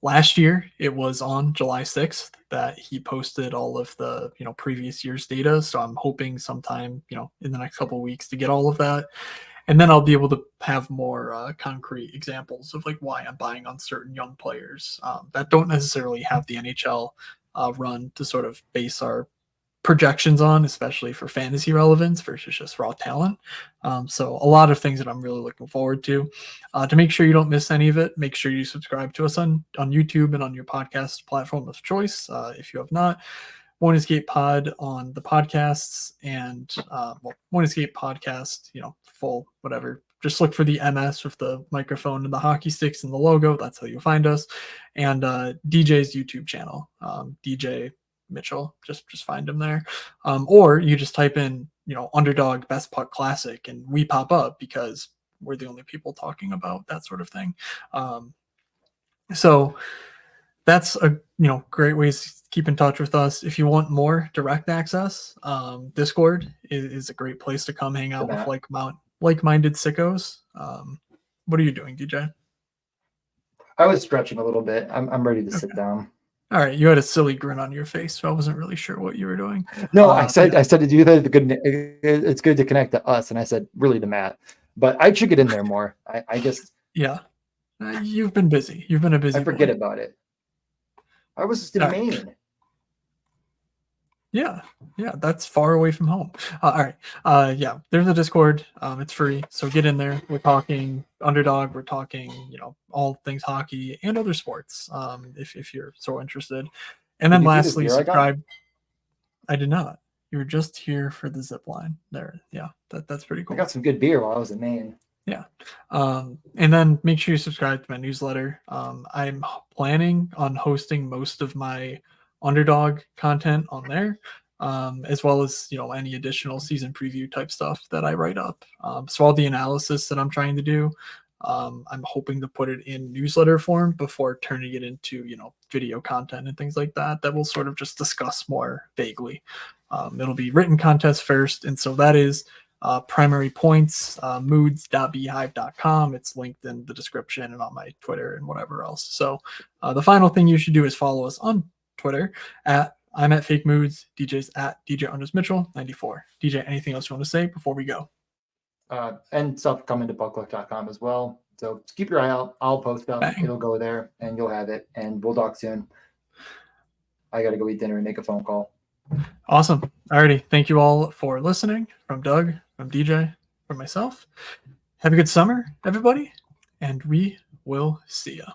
Last year, it was on July 6th that he posted all of the previous year's data. So I'm hoping sometime in the next couple of weeks to get all of that, and then I'll be able to have more concrete examples of like why I'm buying on certain young players that don't necessarily have the NHL run to sort of base our projections on, especially for fantasy relevance versus just raw talent. So a lot of things that I'm really looking forward to. To make sure you don't miss any of it, make sure you subscribe to us on YouTube and on your podcast platform of choice. If you have not, One Escape Pod on the podcasts and One Escape Podcast, full whatever. Just look for the MS with the microphone and the hockey sticks and the logo. That's how you'll find us. And DJ's YouTube channel, DJ Mitchell. Just find him there, or you just type in underdog best puck classic and we pop up because we're the only people talking about that sort of thing. So that's a great ways to keep in touch with us. If you want more direct access, Discord is a great place to come hang out with like-minded sickos. What are you doing, DJ? I was stretching a little bit. I'm ready to sit down. All right, you had a silly grin on your face, so I wasn't really sure what you were doing. No, I said to do that. It's good to connect to us, and I said really to Matt, but I should get in there more. I just you've been busy. You've been a busy. I forget about it. I was just in Maine. Yeah, that's far away from home. All right, there's a Discord. It's free, so get in there. We're talking underdog. We're talking, all things hockey and other sports. If you're so interested, and then lastly, subscribe. I did not. You were just here for the zip line there. Yeah, that's pretty cool. I got some good beer while I was in Maine. Yeah. And then make sure you subscribe to my newsletter. I'm planning on hosting most of my underdog content on there, as well as, any additional season preview type stuff that I write up. So all the analysis that I'm trying to do, I'm hoping to put it in newsletter form before turning it into, video content and things like that will sort of just discuss more vaguely. It'll be written contest first. And so that is primary points, moods.beehive.com. It's linked in the description and on my Twitter and whatever else. So the final thing you should do is follow us on Twitter I'm at Fake Moods, DJ's at DJ_Mitchell94. DJ, anything else you want to say before we go? And stuff coming to buckluck.com as well. So just keep your eye out. I'll post up. Bang. It'll go there and you'll have it. And we'll talk soon. I got to go eat dinner and make a phone call. Awesome. Alrighty. Thank you all for listening. From Doug, from DJ, from myself. Have a good summer, everybody. And we will see ya.